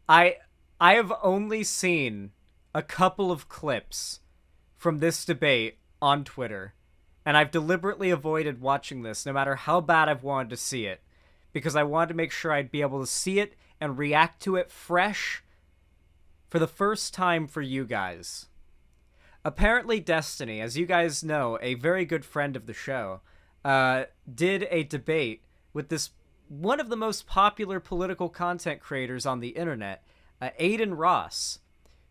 I I have only seen a couple of clips from this debate on Twitter, and I've deliberately avoided watching this no matter how bad I've wanted to see it, because I wanted to make sure I'd be able to see it and react to it fresh for the first time for you guys. Apparently, Destiny, as you guys know, a very good friend of the show, did a debate with this one of the most popular political content creators on the internet, Adin Ross,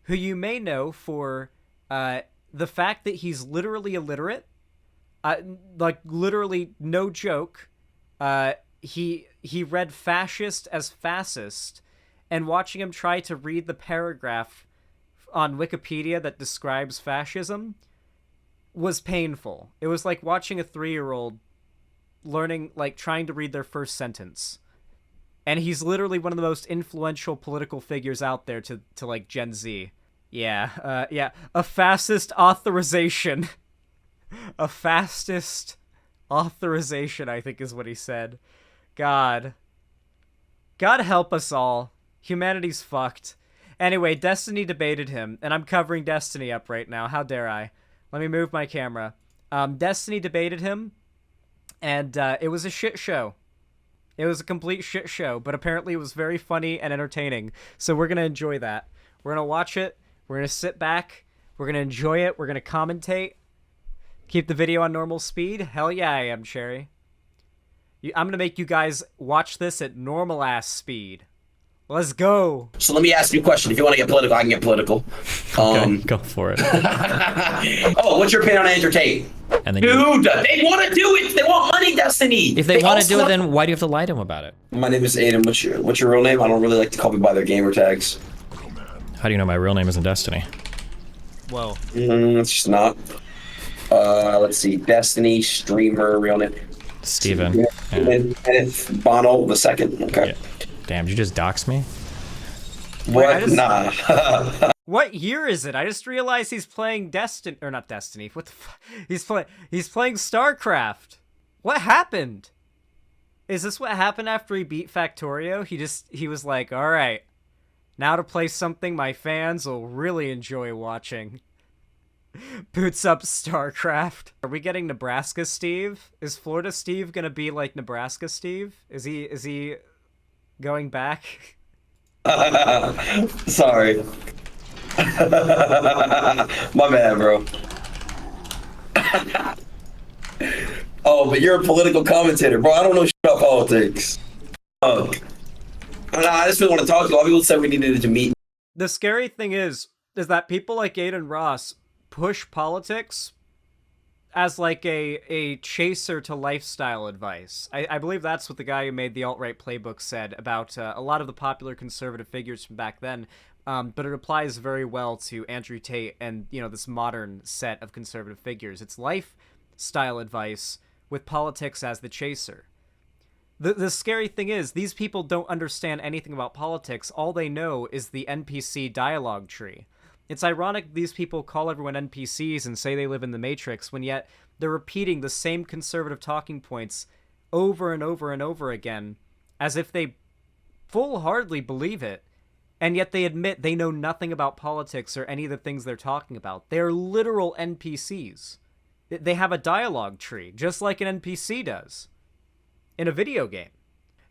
who you may know for the fact that he's literally illiterate. Like, literally, no joke. He read fascist as fascist, and watching him try to read the paragraph on Wikipedia that describes fascism was painful. It was like watching a 3-year-old learning, like, trying to read their first sentence. And he's literally one of the most influential political figures out there to like, Gen Z. Yeah, a fascist authorization. A fastest authorization, I think is what he said. God help us all. Humanity's fucked. Anyway, Destiny debated him, and I'm covering Destiny up right now. How dare I? Let me move my camera. Destiny debated him, and it was a shit show. It was a complete shit show, but apparently it was very funny and entertaining, so we're going to enjoy that. We're going to watch it. We're going to sit back. We're going to enjoy it. We're going to commentate. Keep the video on normal speed. Hell yeah, I am, Cherry. I'm going to make you guys watch this at normal-ass speed. Let's go. So let me ask you a question. If you want to get political, I can get political. Okay, go for it. Oh, what's your opinion on Andrew Tate? And then Dude, they want to do it. They want money, Destiny. if they want to do it, then why do you have to lie to them about it? My name is Adin. What's your real name? I don't really like to call people by their gamer tags. How do you know my real name isn't Destiny? Whoa. It's just not. Let's see. Destiny, streamer, real name. Steven. Yeah. Yeah. And it's Bono the second. Okay. Yeah. Damn, did you just dox me? What? Nah. What year is it? I just realized he's playing Destiny, or not Destiny. What the fuck? He's playing StarCraft. What happened? Is this what happened after he beat Factorio? He was like, all right, now to play something my fans will really enjoy watching. Boots up StarCraft. Are we getting Nebraska Steve? Is Florida Steve gonna be like Nebraska Steve? Is he going back? Sorry. My bad, bro. Oh, but you're a political commentator, bro. I don't know shit about politics. Nah, I just really want to talk to you. A lot of people said we needed to meet. The scary thing is that people like Adin Ross push politics as like a chaser to lifestyle advice. I believe that's what the guy who made the alt-right playbook said about a lot of the popular conservative figures from back then. But it applies very well to Andrew Tate and, you know, this modern set of conservative figures. It's lifestyle advice with politics as the chaser. The scary thing is, these people don't understand anything about politics. All they know is the NPC dialogue tree. It's ironic these people call everyone NPCs and say they live in the Matrix, when yet they're repeating the same conservative talking points over and over and over again, as if they full-heartedly believe it, and yet they admit they know nothing about politics or any of the things they're talking about. They're literal NPCs. They have a dialogue tree, just like an NPC does in a video game.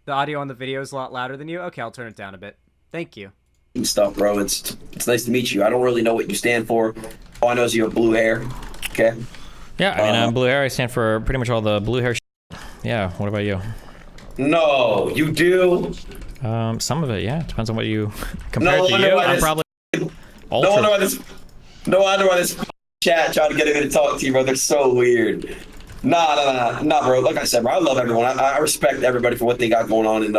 The audio on the video is a lot louder than you? Okay, I'll turn it down a bit. Thank you. Stuff, bro. It's nice to meet you. I don't really know what you stand for. All I know is you have blue hair. Okay. Yeah, I mean, I'm blue hair. I stand for pretty much all the blue hair. Yeah. What about you? No, you do. Some of it, yeah. Depends on what you compare No it to wonder you. why I'm this- probably No ultra. wonder why this chat trying to get me to talk to you, bro. They're so weird. Nah, bro. Like I said, bro, I love everyone. I respect everybody for what they got going on, and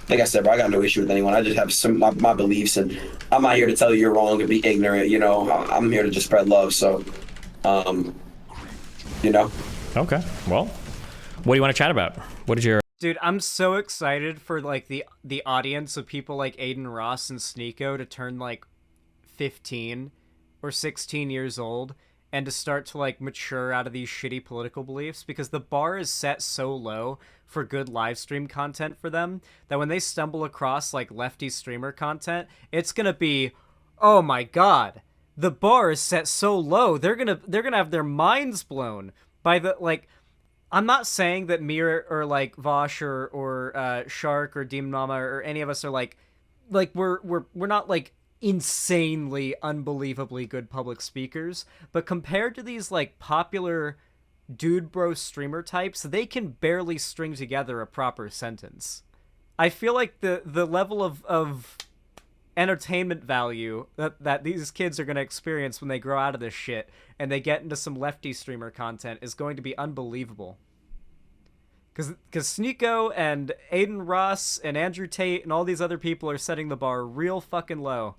like I said, bro, I got no issue with anyone. I just have some my beliefs, and I'm not here to tell you you're wrong and be ignorant. You know, I'm here to just spread love. So, you know. Okay. Well, what do you want to chat about? What is your? Dude, I'm so excited for like the audience of people like Adin Ross and Sneeko to turn like 15 or 16 years old and to start to like mature out of these shitty political beliefs, because the bar is set so low for good live stream content for them that when they stumble across like lefty streamer content, it's gonna be, oh my god, the bar is set so low, they're gonna have their minds blown by the like. I'm not saying that me or like Vosh or Shark or Demon Mama or any of us are like we're not like insanely unbelievably good public speakers, but compared to these like popular dude bro streamer types, they can barely string together a proper sentence. I feel like the level of entertainment value that these kids are going to experience when they grow out of this shit and they get into some lefty streamer content is going to be unbelievable. Because Sneeko and Adin Ross and Andrew Tate and all these other people are setting the bar real fucking low.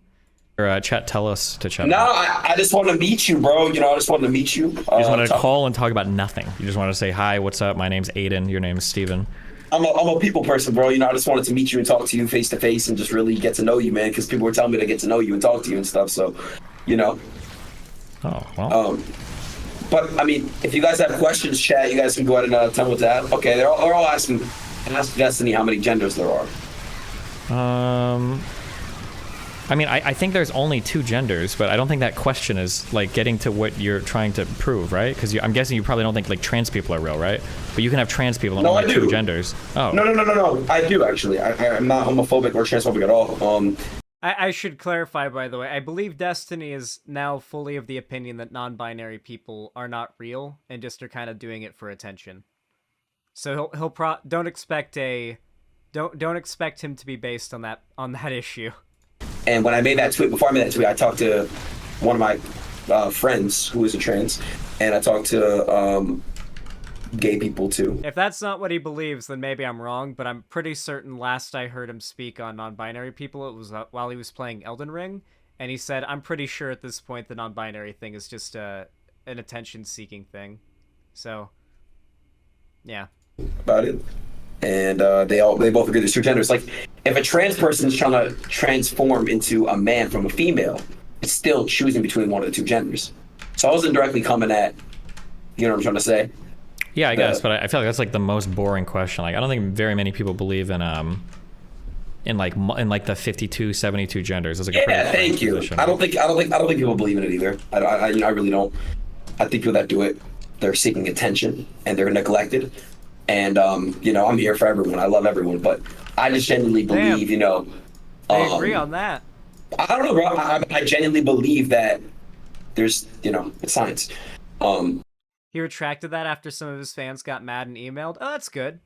Or chat, tell us to chat. No, I just want to meet you, bro. You know, I just want to meet you. You just want to call and talk about nothing. You just want to say, hi, what's up? My name's Adin. Your name's Steven. I'm a people person, bro. You know, I just wanted to meet you and talk to you face to face and just really get to know you, man. Because people were telling me to get to know you and talk to you and stuff. So, you know. Oh, well. But I mean, if you guys have questions, chat, you guys can go ahead and tell me what to ask. Okay, they're all asking, ask Destiny how many genders there are. I mean, I think there's only 2 genders, but I don't think that question is like getting to what you're trying to prove, right? Because I'm guessing you probably don't think like trans people are real, right? But you can have trans people and only 2 genders. Oh. No. I do actually. I'm not homophobic or transphobic at all. I should clarify, by the way, I believe Destiny is now fully of the opinion that non-binary people are not real and just are kind of doing it for attention. So don't expect him to be based on that issue. And when I made that tweet, I talked to one of my friends who is a trans, and I talked to gay people too. If that's not what he believes, then maybe I'm wrong, but I'm pretty certain last I heard him speak on non-binary people, it was while he was playing Elden Ring, and he said, I'm pretty sure at this point the non-binary thing is just an attention-seeking thing. So, yeah. About it. And they both agree there's 2 genders. Like, if a trans person is trying to transform into a man from a female, it's still choosing between one of the 2 genders. So I wasn't directly coming at, you know what I'm trying to say? Yeah, I guess, but I feel like that's like the most boring question. Like, I don't think very many people believe in the 52, 72 genders. It's like thank you. I don't think people believe in it either. I really don't. I think people that do it, they're seeking attention and they're neglected. And you know, I'm here for everyone. I love everyone, but I just genuinely believe, you know. I agree on that. I don't know, bro. I genuinely believe that there's, you know, it's science. He retracted that after some of his fans got mad and emailed. Oh, that's good.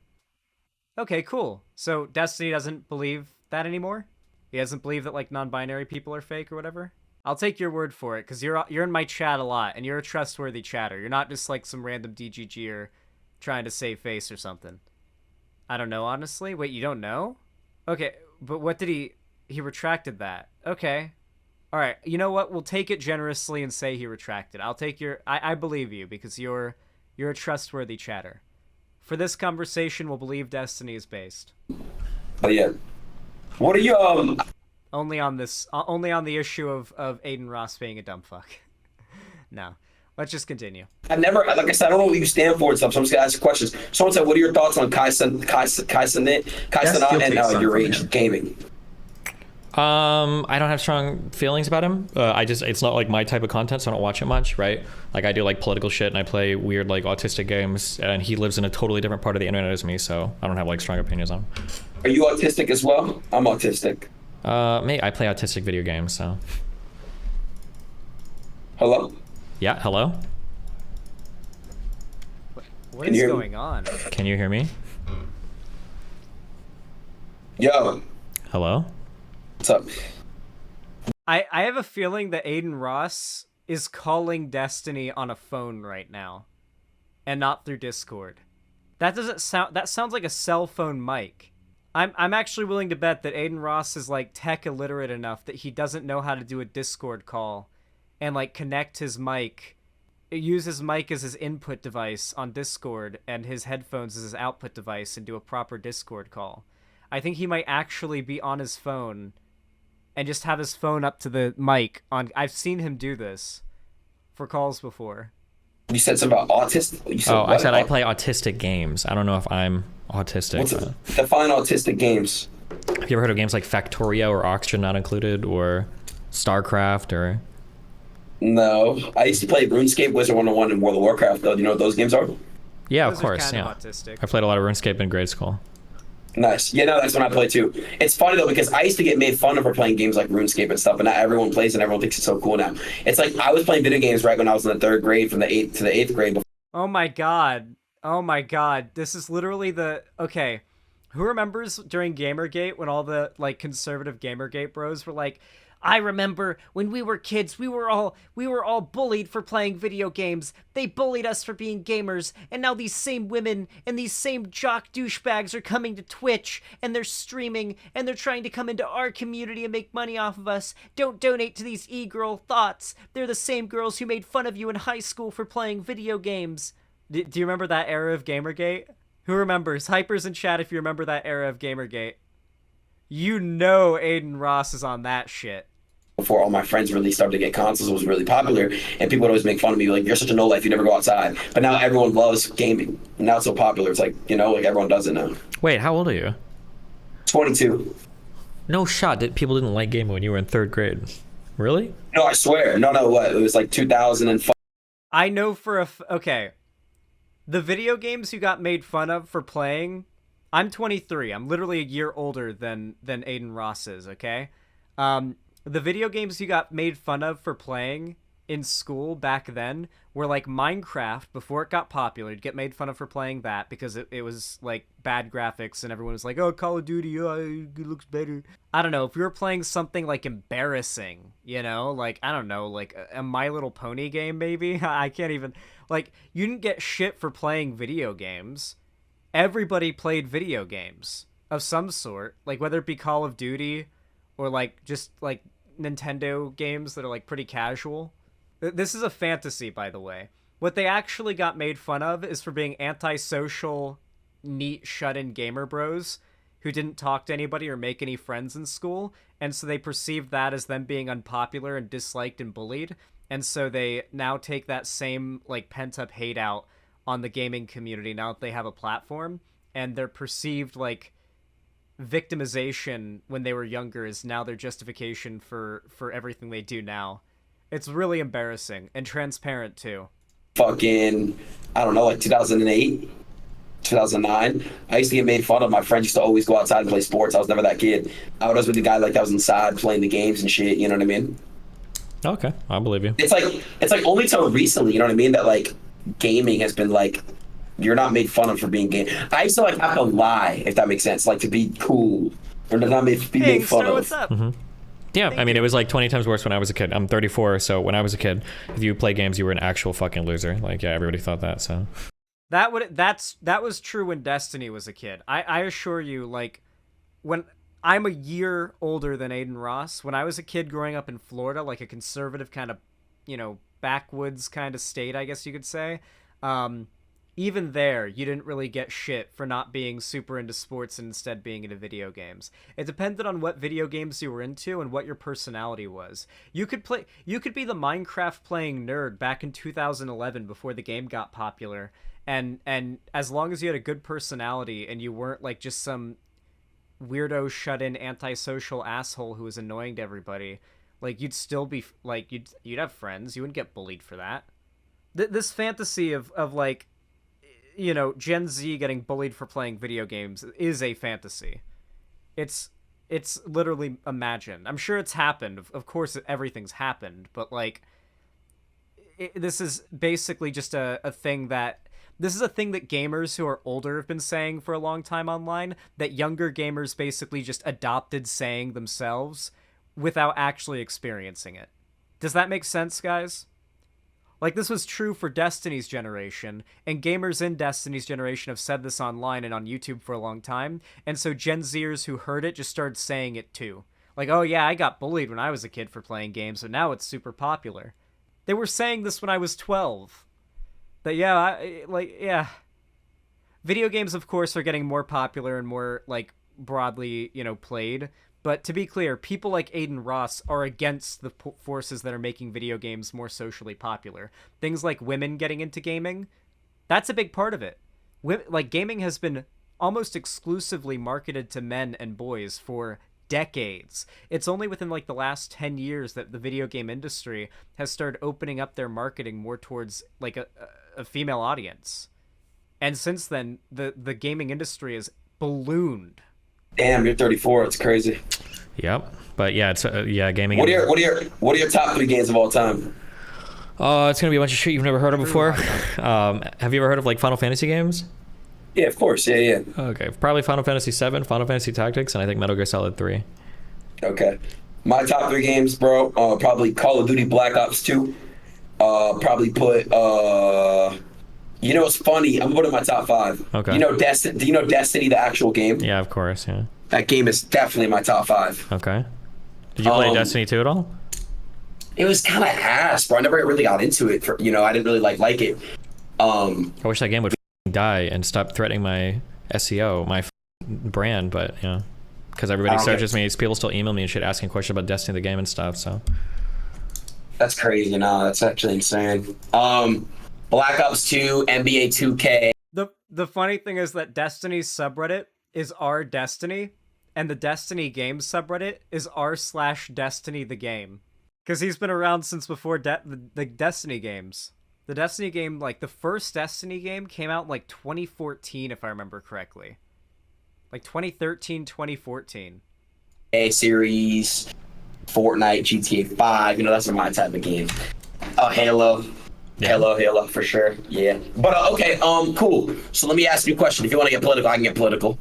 Okay, cool. So Destiny doesn't believe that anymore? He doesn't believe that like non-binary people are fake or whatever? I'll take your word for it, because you're in my chat a lot, and you're a trustworthy chatter. You're not just like some random DGGer trying to save face or something. I don't know, honestly. Wait, you don't know? Okay, but what did he retracted that. Okay. All right, you know what? We'll take it generously and say he retracted. I'll take I believe you, because you're a trustworthy chatter. For this conversation, we'll believe Destiny is based. But yeah. What are you only on the issue of Adin Ross being a dumb fuck. No. Let's just continue. I never, like I said, I don't know what you stand for and stuff, so I'm just gonna ask you questions. Someone said, what are your thoughts on Kai Cenat and your age gaming? I don't have strong feelings about him. It's not like my type of content, so I don't watch it much, right? Like, I do like political shit and I play weird like autistic games, and he lives in a totally different part of the internet as me, so I don't have like strong opinions on him. Are you autistic as well? I'm autistic. I play autistic video games, so. Hello? Yeah, hello? What is going on? Can you hear me? Yo. Hello? What's up? I have a feeling that Adin Ross is calling Destiny on a phone right now, and not through Discord. That sounds like a cell phone mic. I'm actually willing to bet that Adin Ross is like tech illiterate enough that he doesn't know how to do a Discord call and like connect his mic, use his mic as his input device on Discord and his headphones as his output device and do a proper Discord call. I think he might actually be on his phone and just have his phone up to the mic on. I've seen him do this. for calls before. You said something about autistic. You said Oh, I what? said I play autistic games. I don't know if I'm autistic. What's but- define autistic games? Have you ever heard of games like Factorio or Oxygen Not Included or StarCraft or? No, I used to play RuneScape, Wizard 101, and World of Warcraft. Though, do you know what those games are? Yeah, Those of are course. kind Yeah, of autistic. I played a lot of RuneScape in grade school. Nice. Yeah, no, that's when I play too. It's funny though because I used to get made fun of for playing games like RuneScape and stuff, and now everyone plays and everyone thinks it's so cool now. It's like I was playing video games right when I was in the 3rd grade, from the 8th to the 8th grade. Oh my god. Oh my god. This is literally the... Okay. Who remembers during Gamergate when all the, like, conservative Gamergate bros were like, I remember when we were kids, we were all bullied for playing video games. They bullied us for being gamers, and now these same women and these same jock douchebags are coming to Twitch, and they're streaming, and they're trying to come into our community and make money off of us. Don't donate to these e-girl thoughts. They're the same girls who made fun of you in high school for playing video games. Do you remember that era of Gamergate? Who remembers? Hypers in chat if you remember that era of Gamergate. You know Adin Ross is on that shit. Before all my friends really started to get consoles, it was really popular, and people would always make fun of me, like, you're such a no-life, you never go outside. But now everyone loves gaming. Now it's so popular. It's like, like everyone does it now. Wait, how old are you? 22. No shot. People didn't like gaming when you were in 3rd grade. Really? No, I swear. No, what? It was like 2005. I know for okay. The video games you got made fun of for playing, I'm 23. I'm literally a year older than Adin Ross is, okay? The video games you got made fun of for playing in school back then were like Minecraft before it got popular. You'd get made fun of for playing that because it was like bad graphics and everyone was like, oh, Call of Duty, it looks better. I don't know, if you were playing something like embarrassing, like, I don't know, like a My Little Pony game maybe? I can't even, like, you didn't get shit for playing video games. Everybody played video games of some sort, like whether it be Call of Duty or like just like Nintendo games that are like pretty casual. This is a fantasy, by the way. What they actually got made fun of is for being antisocial, neat, shut-in gamer bros who didn't talk to anybody or make any friends in school, and so they perceived that as them being unpopular and disliked and bullied, and so they now take that same like pent-up hate out on the gaming community now that they have a platform, and their perceived like victimization when they were younger is now their justification for everything they do now. It's really embarrassing and transparent too. Fucking, I don't know, like 2008, 2009. I used to get made fun of. My friends used to always go outside and play sports. I was never that kid. I was with the guy like that was inside playing the games and shit. You know what I mean? Okay, I believe you. It's like only till recently, you know what I mean, that like gaming has been like, you're not made fun of for being gay. I used to like have to lie, if that makes sense, like to be cool or to not be made fun of. What's up? Mm-hmm. Yeah, I mean, it was like 20 times worse when I was a kid. I'm 34, so when I was a kid, if you play games, you were an actual fucking loser. Like, yeah, everybody thought that, so. That was true when Destiny was a kid. I assure you, like, when I'm a year older than Adin Ross, when I was a kid growing up in Florida, like a conservative kind of, backwoods kind of state, I guess you could say, even there, you didn't really get shit for not being super into sports and instead being into video games. It depended on what video games you were into and what your personality was. You could be the Minecraft playing nerd back in 2011 before the game got popular, and as long as you had a good personality and you weren't like just some weirdo shut-in antisocial asshole who was annoying to everybody, like you'd still be like you'd have friends. You wouldn't get bullied for that. This fantasy of like, Gen Z getting bullied for playing video games is a fantasy. It's literally imagined. I'm sure it's happened. Of course, everything's happened. But, like, this is basically just a thing that... This is a thing that gamers who are older have been saying for a long time online, that younger gamers basically just adopted saying themselves without actually experiencing it. Does that make sense, guys? Like, this was true for Destiny's generation, and gamers in Destiny's generation have said this online and on YouTube for a long time, and so Gen Zers who heard it just started saying it too. Like, oh yeah, I got bullied when I was a kid for playing games, but now it's super popular. They were saying this when I was 12. That, yeah. Video games, of course, are getting more popular and more, like, broadly, played, But to be clear, people like Adin Ross are against the forces that are making video games more socially popular. Things like women getting into gaming, that's a big part of it. Like, gaming has been almost exclusively marketed to men and boys for decades. It's only within like the last 10 years that the video game industry has started opening up their marketing more towards like a female audience. And since then, the gaming industry has ballooned. Damn, you're 34. It's crazy. Yep. But yeah, it's gaming. What are your top 3 games of all time? It's gonna be a bunch of shit you've never heard of before. Have you ever heard of like Final Fantasy games? Yeah, of course. Yeah. Okay, probably Final Fantasy 7, Final Fantasy Tactics, and I think Metal Gear Solid 3. Okay. My top 3 games, bro. Probably Call of Duty Black Ops 2. Probably put. You know what's funny? I'm putting my top 5. Okay. Do you know Destiny, the actual game? Yeah, of course. Yeah. That game is definitely my top 5. Okay. Did you play Destiny 2 at all? It was kind of ass, bro. I never really got into it. I didn't really like it. I wish that game would die and stop threatening my SEO, my brand, but because everybody searches me, people still email me and shit asking questions about Destiny the game and stuff. So that's crazy. No, that's actually insane. Black Ops 2, NBA 2K. The funny thing is that Destiny's subreddit is r Destiny, and the Destiny Games subreddit is r/Destiny the game, because he's been around since before the Destiny games. The Destiny game, like the first Destiny game, came out in like 2014, if I remember correctly, like 2013, 2014. A series, Fortnite, GTA 5. That's my type of game. Halo. Yeah. Halo, for sure. Yeah. But, okay, cool. So let me ask you a question. If you want to get political, I can get political.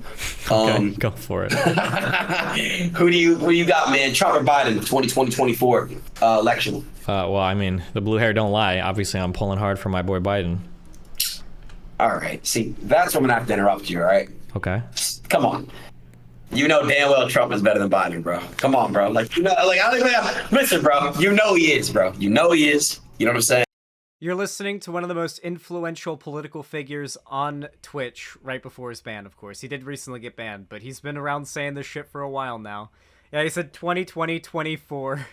Okay, go for it. Who do you got, man? Trump or Biden, 2024 election? Well, I mean, the blue hair don't lie. Obviously, I'm pulling hard for my boy Biden. All right. See, that's when I'm going to have to interrupt you, all right? Okay. Come on. You know damn well Trump is better than Biden, bro. Come on, bro. Listen, bro. You know he is, bro. You know he is. You know what I'm saying? You're listening to one of the most influential political figures on Twitch right before his ban, of course. He did recently get banned, but he's been around saying this shit for a while now. Yeah, he said 2020-24.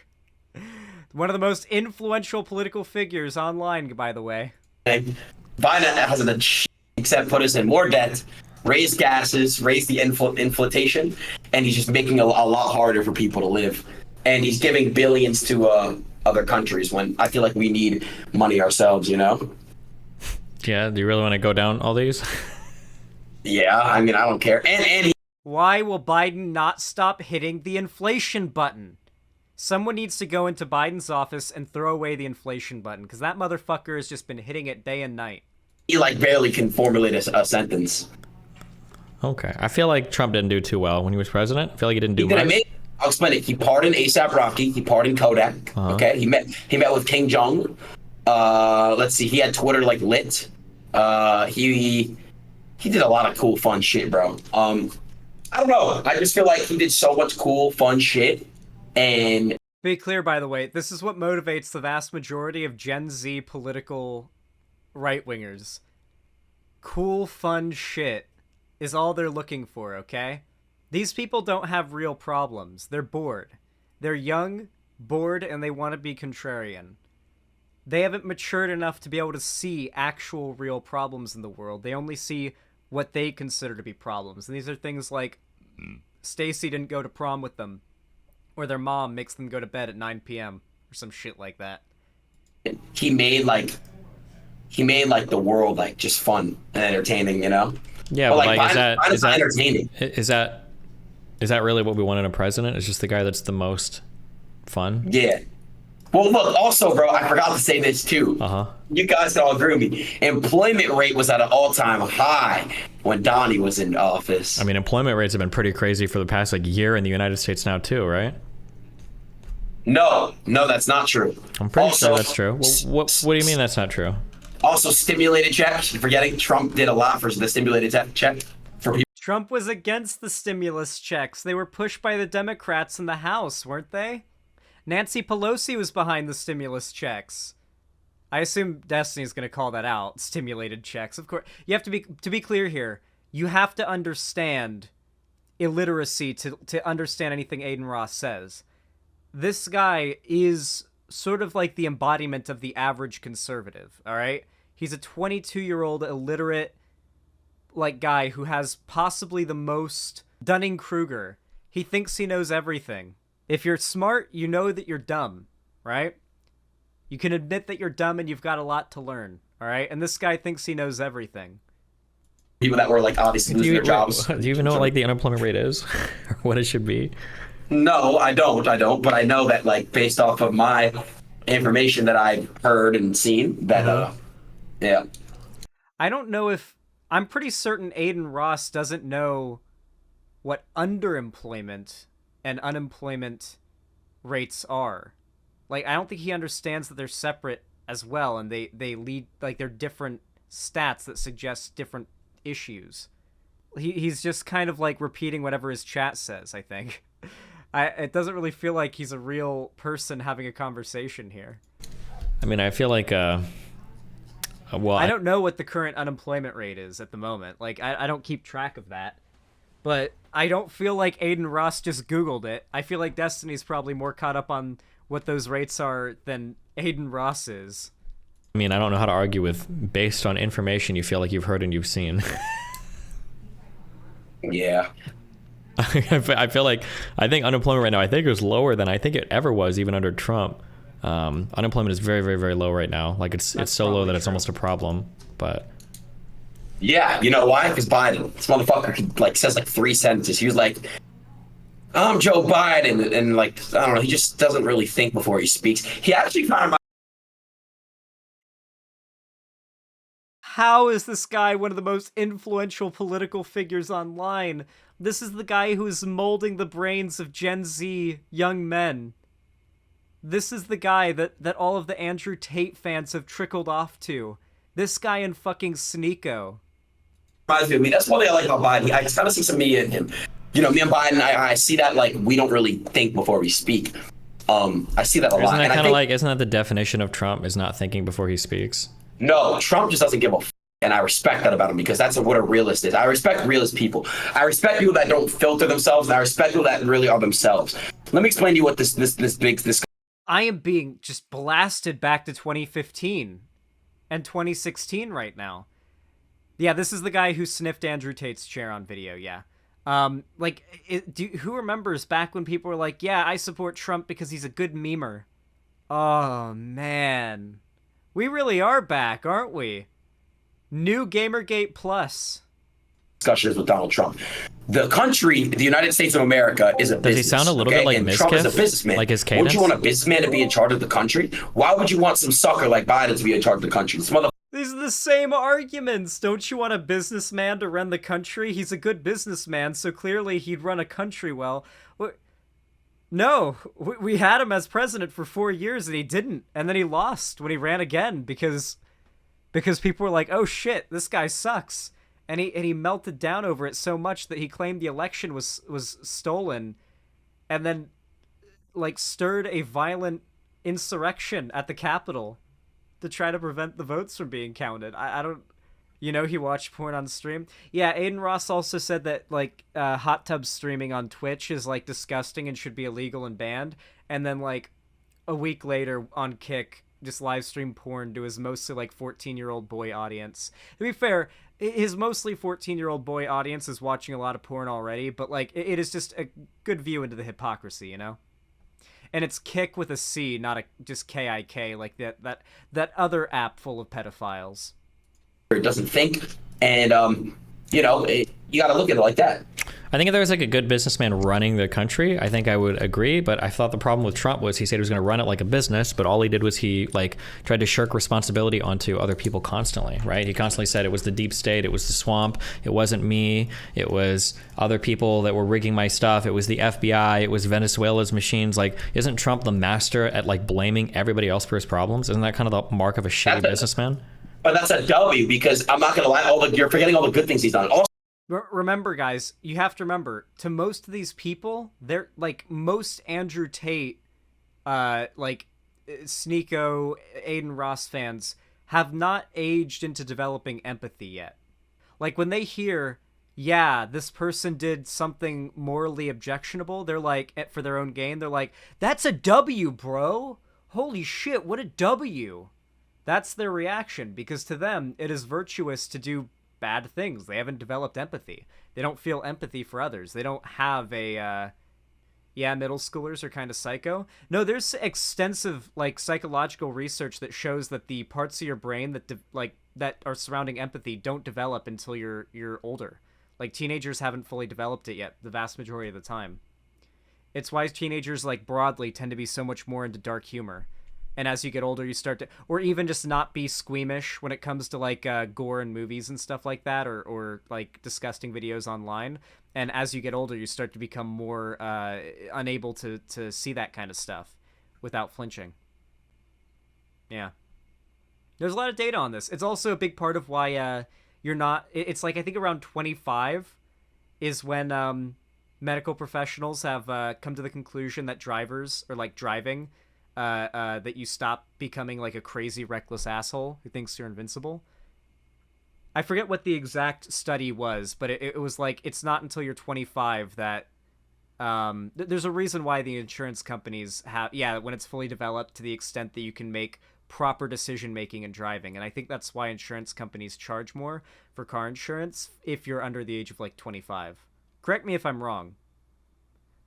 One of the most influential political figures online, by the way. Biden hasn't done shit except put us in more debt, raise gases, raise the inflation, and he's just making a lot harder for people to live. And he's giving billions to other countries when I feel like we need money ourselves, Yeah, do you really want to go down all these? Yeah, I mean, I don't care. And why will Biden not stop hitting the inflation button? Someone needs to go into Biden's office and throw away the inflation button, because that motherfucker has just been hitting it day and night. He barely can formulate a sentence. Okay, I feel like Trump didn't do too well when he was president. I feel like he didn't do much. I'll explain it. He pardoned A$AP Rocky. He pardoned Kodak. Okay. He met with King Jong. Let's see. He had Twitter lit. He did a lot of cool, fun shit, bro. I don't know. I just feel like he did so much cool, fun shit. And be clear, by the way, this is what motivates the vast majority of Gen Z political right-wingers. Cool, fun shit is all they're looking for, okay? These people don't have real problems. They're bored. They're young, bored, and they want to be contrarian. They haven't matured enough to be able to see actual real problems in the world. They only see what they consider to be problems. And these are things like Stacy didn't go to prom with them, or their mom makes them go to bed at 9 p.m. or some shit like that. He made the world just fun and entertaining, Yeah, but is that entertaining? Is that really what we want in a president? It's just the guy that's the most fun? Yeah. Well, look, also, bro, I forgot to say this too. You guys can all agree with me. Employment rate was at an all-time high when Donnie was in office. I mean, employment rates have been pretty crazy for the past year in the United States now too, right? No, that's not true. I'm pretty sure that's true. Well, what do you mean that's not true? Also, stimulated checks. You're forgetting Trump did a lot for the stimulated check for people. Trump was against the stimulus checks. They were pushed by the Democrats in the House, weren't they? Nancy Pelosi was behind the stimulus checks. I assume Destiny's going to call that out, stimulated checks. Of course, you have to be clear here. You have to understand illiteracy to understand anything Adin Ross says. This guy is sort of like the embodiment of the average conservative, all right? He's a 22-year-old illiterate like guy who has possibly the most Dunning-Kruger. He thinks he knows everything. If you're smart, you know that you're dumb, right? You can admit that you're dumb and you've got a lot to learn, all right? And this guy thinks he knows everything. People that were like obviously losing their jobs. Do you even know what like the unemployment rate is, or what it should be? No, I don't. But I know that like based off of my information that I've heard and seen that, yeah. I don't know if I'm pretty certain Adin Ross doesn't know what underemployment and unemployment rates are. Like, I don't think he understands that they're separate as well, and they lead, like, they're different stats that suggest different issues. He's just kind of, like, repeating whatever his chat says, I think. It doesn't really feel like he's a real person having a conversation here. I mean, I feel like, well, I don't know what the current unemployment rate is at the moment. Like, I don't keep track of that. But I don't feel like Adin Ross just Googled it. I feel like Destiny's probably more caught up on what those rates are than Adin Ross is. I mean, I don't know how to argue with based on information you feel like you've heard and you've seen. Yeah. I feel like, I think unemployment right now, I think it was lower than I think it ever was, even under Trump. Unemployment is very, very, very low right now. Like it's so low that it's almost a problem. But yeah, you know why? Because Biden, this motherfucker, like says like 3 sentences. He was like, "I'm Joe Biden," and like I don't know, he just doesn't really think before he speaks. He actually found my. How is this guy one of the most influential political figures online? This is the guy who is molding the brains of Gen Z young men. This is the guy that all of the Andrew Tate fans have trickled off to. This guy in fucking Sneeko. Reminds me of me. That's one thing I like about Biden. I kind of see some me in him. You know, me and Biden, I see that like we don't really think before we speak. I see that a lot. Isn't that kind of like, isn't that the definition of Trump, is not thinking before he speaks? No, Trump just doesn't give a and I respect that about him because that's what a realist is. I respect realist people. I respect people that don't filter themselves, and I respect people that really are themselves. Let me explain to you what this. I am being just blasted back to 2015 and 2016 right now. Yeah, this is the guy who sniffed Andrew Tate's chair on video. Yeah, who remembers back when people were like, "Yeah, I support Trump because he's a good memer." Oh man, we really are back, aren't we? New Gamergate Plus. Discussions with Donald Trump. The country, the United States of America, is a business. Does he sound a little bit like and Miskiff? Trump is a businessman. Like his cadence? Wouldn't you want a businessman to be in charge of the country? Why would you want some sucker like Biden to be in charge of the country? This mother. These are the same arguments. Don't you want a businessman to run the country? He's a good businessman, so clearly he'd run a country well. No, we had him as president for 4 years and he didn't. And then he lost when he ran again because people were like, "Oh shit, this guy sucks." And he melted down over it so much that he claimed the election was stolen, and then like stirred a violent insurrection at the Capitol to try to prevent the votes from being counted. I don't, he watched porn on stream. Yeah, Adin Ross also said that like hot tub streaming on Twitch is like disgusting and should be illegal and banned. And then like a week later on Kick, just live stream porn to his mostly like 14-year-old boy audience. To be fair, his mostly 14-year-old boy audience is watching a lot of porn already, but like it is just a good view into the hypocrisy, And it's Kick with a C, not just K-I-K, like that other app full of pedophiles. It doesn't think, and you got to look at it like that. I think if there was like a good businessman running the country, I think I would agree. But I thought the problem with Trump was he said he was going to run it like a business, but all he did was he like tried to shirk responsibility onto other people constantly, right? He constantly said it was the deep state, it was the swamp, it wasn't me, it was other people that were rigging my stuff, it was the FBI, it was Venezuela's machines. Like, isn't Trump the master at like blaming everybody else for his problems? Isn't that kind of the mark of a shitty businessman? But that's a W because I'm not going to lie, you're forgetting all the good things he's done. Also, remember, guys, you have to remember, to most of these people, they're like most Andrew Tate, like Sneeko, Adin Ross fans have not aged into developing empathy yet. Like when they hear yeah, this person did something morally objectionable, they're like, for their own gain, they're like, that's a W, bro. Holy shit, what a W. That's their reaction, because to them, it is virtuous to do bad things. They haven't developed empathy. They don't feel empathy for others. They don't have a, yeah, middle schoolers are kind of psycho. No, there's extensive, like, psychological research that shows that the parts of your brain that, that are surrounding empathy don't develop until you're older. Like, teenagers haven't fully developed it yet, the vast majority of the time. It's why teenagers, like, broadly tend to be so much more into dark humor. And as you get older, you start to, or even just not be squeamish when it comes to, like, gore in movies and stuff like that, or like, disgusting videos online. And as you get older, you start to become more unable to see that kind of stuff without flinching. Yeah. There's a lot of data on this. It's also a big part of why you're not, it's like, I think around 25 is when medical professionals have come to the conclusion that drivers, or like driving, that you stop becoming like a crazy reckless asshole who thinks you're invincible. I forget what the exact study was, but it was like, it's not until you're 25 that there's a reason why the insurance companies have, yeah, when it's fully developed to the extent that you can make proper decision making and driving. And I think that's why insurance companies charge more for car insurance if you're under the age of like 25. Correct me if I'm wrong.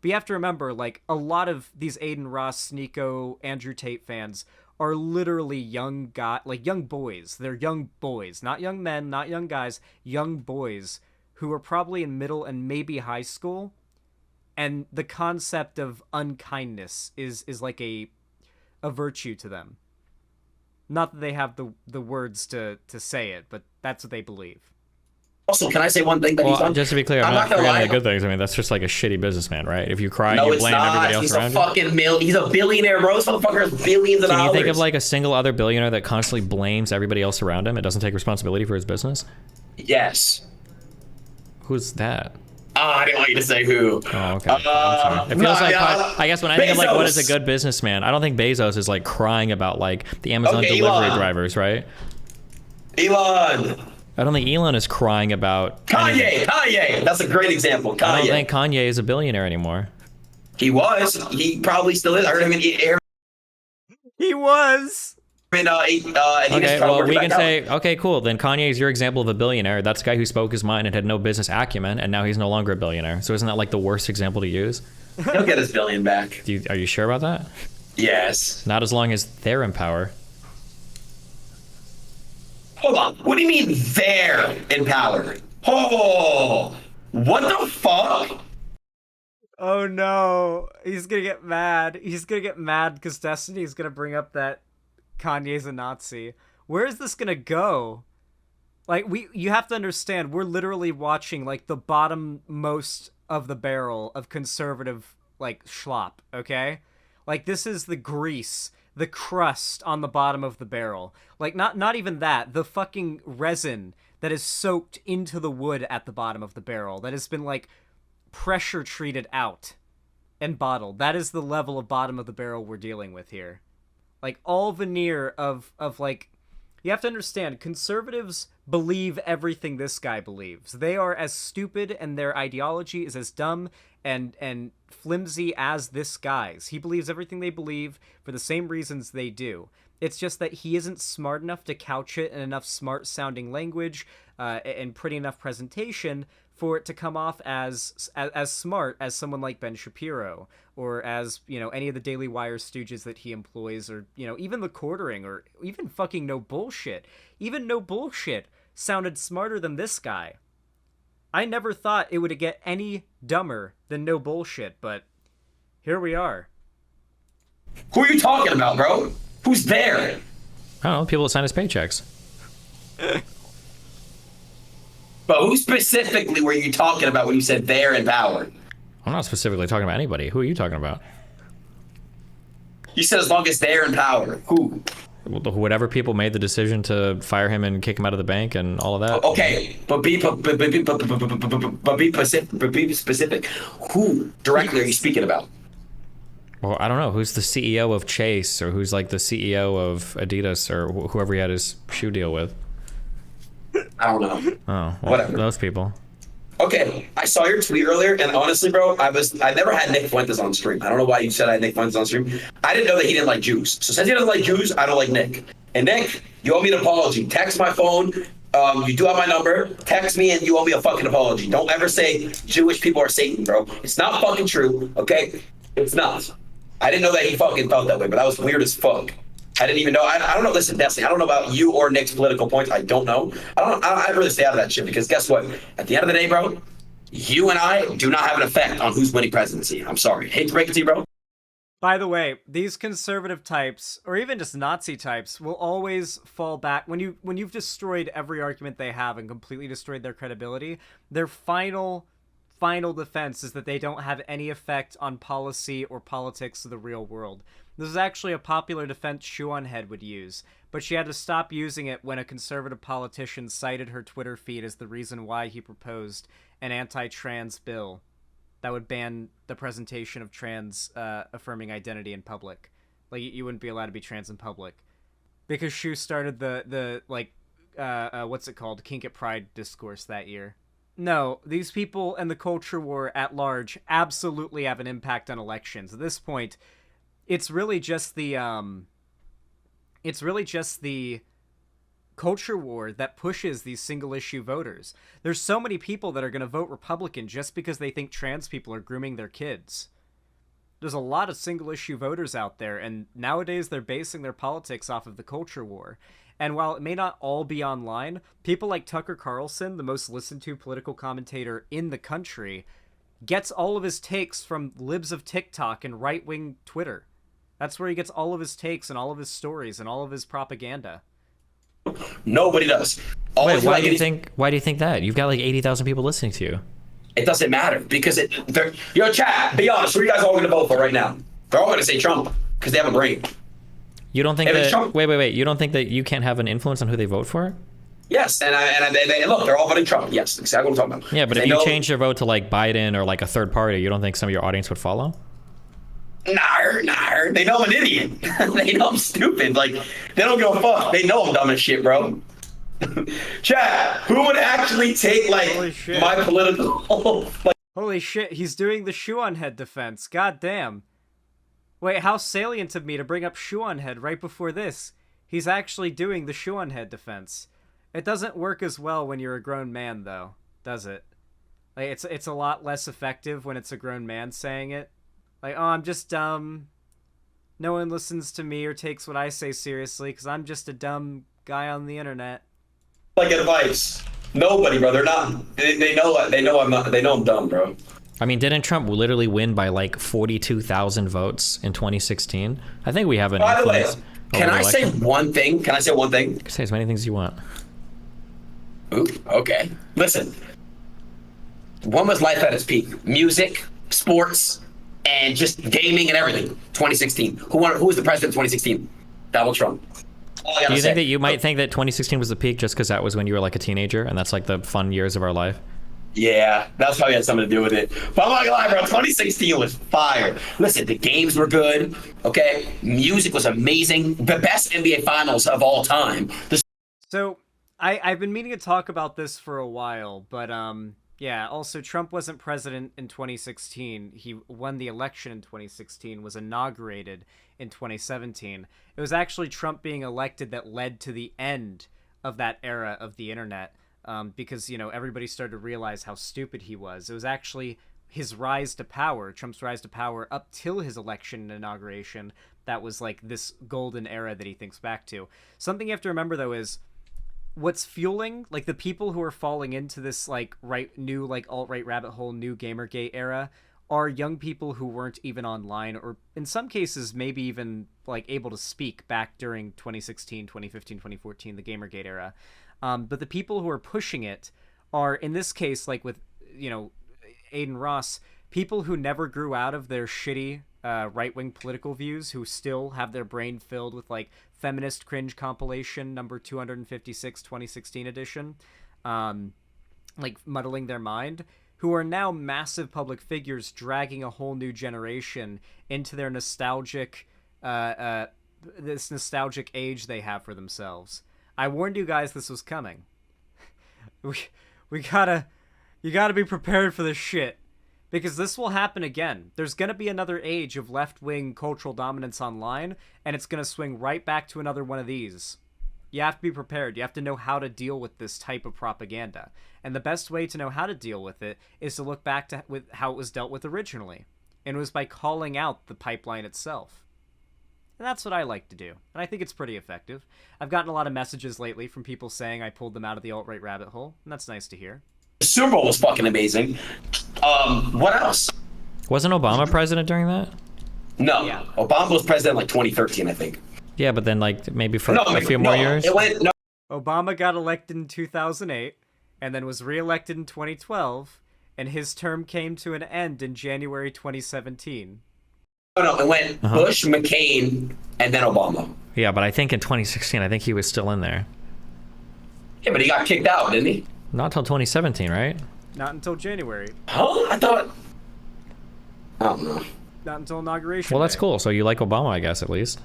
But you have to remember, like, a lot of these Adin Ross, Sneeko, Andrew Tate fans are literally young boys. They're young boys, not young men, not young guys, young boys who are probably in middle and maybe high school. And the concept of unkindness is like a virtue to them. Not that they have the words to say it, but that's what they believe. Also, can I say one thing that he's done? Just to be clear, I'm not forgetting the good things. I mean, that's just like a shitty businessman, right? If you cry, no, you blame everybody else around you. He's a billionaire, bro. This motherfucker has billions of dollars. Can you think of like a single other billionaire that constantly blames everybody else around him and doesn't take responsibility for his business? Yes. Who's that? I didn't want you to say who. Oh, okay. It feels like, I guess when I think of like what is a good businessman, I don't think Bezos is like crying about like the Amazon delivery drivers, right? Elon. I don't think Elon is crying about Kanye. That's a great example. Kanye. I don't think Kanye is a billionaire anymore. He was. He probably still is. I heard him in He was. Okay, well, we can say, okay, cool. Then Kanye is your example of a billionaire. That's a guy who spoke his mind and had no business acumen, and now he's no longer a billionaire. So isn't that like the worst example to use? He'll get his billion back. Are you sure about that? Yes. Not as long as they're in power. Hold on. What do you mean they're in power? Oh, what the fuck? Oh no, he's gonna get mad. He's gonna get mad because Destiny's gonna bring up that Kanye's a Nazi. Where is this gonna go? Like, you have to understand, we're literally watching like the bottom most of the barrel of conservative like schlop, okay? Like, this is the grease, the crust on the bottom of the barrel. Like, not even that, the fucking resin that is soaked into the wood at the bottom of the barrel, that has been like pressure treated out and bottled. That is the level of bottom of the barrel we're dealing with here. Like, all veneer of like, you have to understand, conservatives believe everything this guy believes. They are as stupid, and their ideology is as dumb and flimsy as this guy's. He believes everything they believe for the same reasons they do. It's just that he isn't smart enough to couch it in enough smart-sounding language and pretty enough presentation for it to come off as smart as someone like Ben Shapiro, or as, you know, any of the Daily Wire stooges that he employs, or, you know, even the Quartering, or even fucking No Bullshit. Even No Bullshit sounded smarter than this guy. I never thought it would get any dumber than No Bullshit, but here we are. Who are you talking about, bro? Who's there? I don't know, people that sign his paychecks. But who specifically were you talking about when you said they're in power? I'm not specifically talking about anybody. Who are you talking about? You said as long as they're in power. Who? Whatever people made the decision to fire him and kick him out of the bank and all of that. Okay, but be specific. Who directly are you speaking about? Well, I don't know. Who's the CEO of Chase, or who's like the CEO of Adidas, or whoever he had his shoe deal with? I don't know. Oh, well, whatever. Those people. Okay, I saw your tweet earlier, and honestly, bro, I never had Nick Fuentes on stream. I don't know why you said I had Nick Fuentes on stream. I didn't know that he didn't like Jews. So since he doesn't like Jews, I don't like Nick. And Nick, you owe me an apology. Text my phone. You do have my number. Text me, and you owe me a fucking apology. Don't ever say Jewish people are Satan, bro. It's not fucking true, okay? It's not. I didn't know that he fucking felt that way, but that was weird as fuck. I didn't even know. I don't know. Listen, Destiny, I don't know about you or Nick's political points. I don't know. I really stay out of that shit because guess what? At the end of the day, bro, you and I do not have an effect on who's winning presidency. I'm sorry. Hate to break it to you, bro. By the way, these conservative types, or even just Nazi types, will always fall back when you've destroyed every argument they have and completely destroyed their credibility. Their final defense is that they don't have any effect on policy or politics of the real world. This is actually a popular defense Shoeonhead would use, but she had to stop using it when a conservative politician cited her Twitter feed as the reason why he proposed an anti-trans bill that would ban the presentation of trans affirming identity in public. Like, you wouldn't be allowed to be trans in public. Because Shu started the what's it called? Kink at Pride discourse that year. No, these people and the culture war at large absolutely have an impact on elections. At this point, it's really just the culture war that pushes these single issue voters. There's so many people that are going to vote Republican just because they think trans people are grooming their kids. There's a lot of single issue voters out there, and nowadays they're basing their politics off of the culture war. And while it may not all be online, people like Tucker Carlson, the most listened to political commentator in the country, gets all of his takes from libs of TikTok and right-wing Twitter. That's where he gets all of his takes and all of his stories and all of his propaganda. Nobody does. Wait, why do you think that? You've got like 80,000 people listening to you. It doesn't matter because yo, chat, be honest, who are you guys all going to vote for right now? They're all going to say Trump because they have a brain. You don't think that? Wait. You don't think that you can't have an influence on who they vote for? Yes, and they look, they're all voting Trump. Yes, exactly what I'm talking about. Yeah, but if you change your vote to like Biden or like a third party, you don't think some of your audience would follow? Nah. They know I'm an idiot. They know I'm stupid. Like, they don't give a fuck. They know I'm dumb as shit, bro. Chat, who would actually take, like, my political... Holy shit, he's doing the Shoeonhead defense. God damn. Wait, how salient of me to bring up Shoeonhead right before this. He's actually doing the Shoeonhead defense. It doesn't work as well when you're a grown man, though, does it? Like, it's a lot less effective when it's a grown man saying it. Like, oh, I'm just dumb. No one listens to me or takes what I say seriously because I'm just a dumb guy on the internet. Like advice. Nobody, bro. They're not. They know I'm not. They know I'm dumb, bro. I mean, didn't Trump literally win by like 42,000 votes in 2016? I think we have an influence. By the way, can I say one thing? Can I say one thing? Say as many things as you want. Ooh, okay. Listen. When was life at its peak? Music, sports, and just gaming and everything. 2016. Who was the president in 2016? Donald Trump. Do you think that you might think that 2016 was the peak just because that was when you were like a teenager and that's like the fun years of our life? Yeah, that's probably had something to do with it. But I'm not gonna lie, bro. 2016 was fire. Listen, the games were good. Okay, music was amazing. The best NBA Finals of all time. So I've been meaning to talk about this for a while, but yeah. Also, Trump wasn't president in 2016. He won the election in 2016. Was inaugurated in 2017. It was actually Trump being elected that led to the end of that era of the internet. Because, you know, everybody started to realize how stupid he was. It was actually his rise to power, Trump's rise to power, up till his election and inauguration, that was like this golden era that he thinks back to. Something you have to remember, though, is what's fueling, like, the people who are falling into this, like, new, like, alt-right rabbit hole, new Gamergate era, are young people who weren't even online, or in some cases, maybe even, like, able to speak back during 2016, 2015, 2014, the Gamergate era. But the people who are pushing it are, in this case, like with, you know, Adin Ross, people who never grew out of their shitty right-wing political views, who still have their brain filled with, like, feminist cringe compilation number 256, 2016 edition, like, muddling their mind, who are now massive public figures dragging a whole new generation into their nostalgic, this nostalgic age they have for themselves. I warned you guys this was coming. We gotta You gotta be prepared for this shit. Because this will happen again. There's gonna be another age of left-wing cultural dominance online, and it's gonna swing right back to another one of these. You have to be prepared. You have to know how to deal with this type of propaganda. And the best way to know how to deal with it is to look back to how it was dealt with originally. And it was by calling out the pipeline itself. And that's what I like to do. And I think it's pretty effective. I've gotten a lot of messages lately from people saying I pulled them out of the alt-right rabbit hole, and that's nice to hear. The Super Bowl was fucking amazing. What else? Wasn't Obama president during that? No. Yeah. Obama was president in like 2013, I think. Yeah, but then like maybe for a few more years. Obama got elected in 2008, and then was re-elected in 2012, and his term came to an end in January 2017. No, it went Bush, McCain, and then Obama. Yeah, but I think in 2016, I think he was still in there. Yeah, but he got kicked out, didn't he? Not until 2017, right? Not until January. Huh? I don't know. Not until inauguration. Well, that's day. cool. So you like Obama, I guess, at least.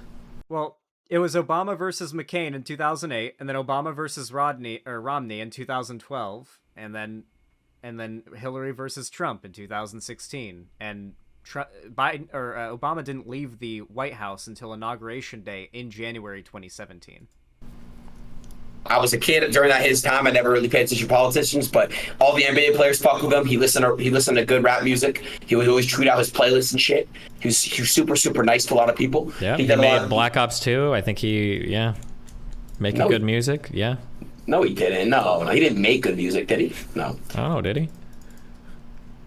Well, it was Obama versus McCain in 2008, and then Obama versus Romney in 2012, and then Hillary versus Trump in 2016, and Obama didn't leave the White House until inauguration day in January 2017. I was a kid during his time. I never really paid attention to politicians, but all the NBA players fuck with him. He listened to good rap music. He would always tweet out his playlists and shit. He was super, super nice to a lot of people. Yeah, he made Black Ops 2. I think making good music. Yeah. No, he didn't. No, he didn't make good music, did he? No. Oh, did he?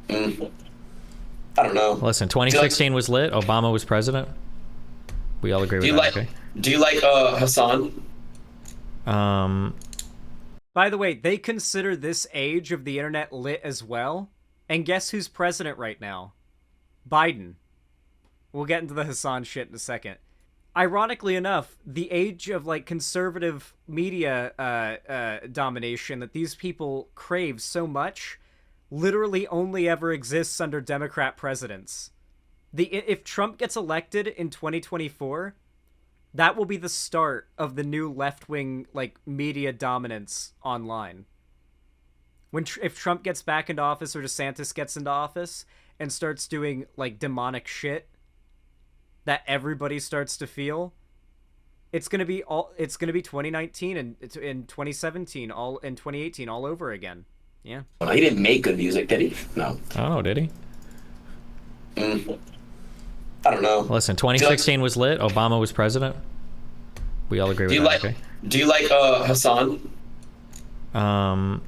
I don't know. Listen, 2016 was lit. Obama was president. We all agree with that. Okay? Do you like Hassan? By the way, they consider this age of the internet lit as well. And guess who's president right now? Biden. We'll get into the Hassan shit in a second. Ironically enough, the age of like conservative media domination that these people crave so much literally only ever exists under Democrat presidents. If Trump gets elected in 2024, that will be the start of the new left-wing like media dominance online. If Trump gets back into office or DeSantis gets into office and starts doing like demonic shit that everybody starts to feel, it's gonna be 2019 and in 2017, all in 2018, all over again. Yeah. Well, he didn't make good music, did he? No. Oh, did he? I don't know. Listen, 2016 was lit. Obama was president. We all agree with that. Okay? Do you like Hassan? No.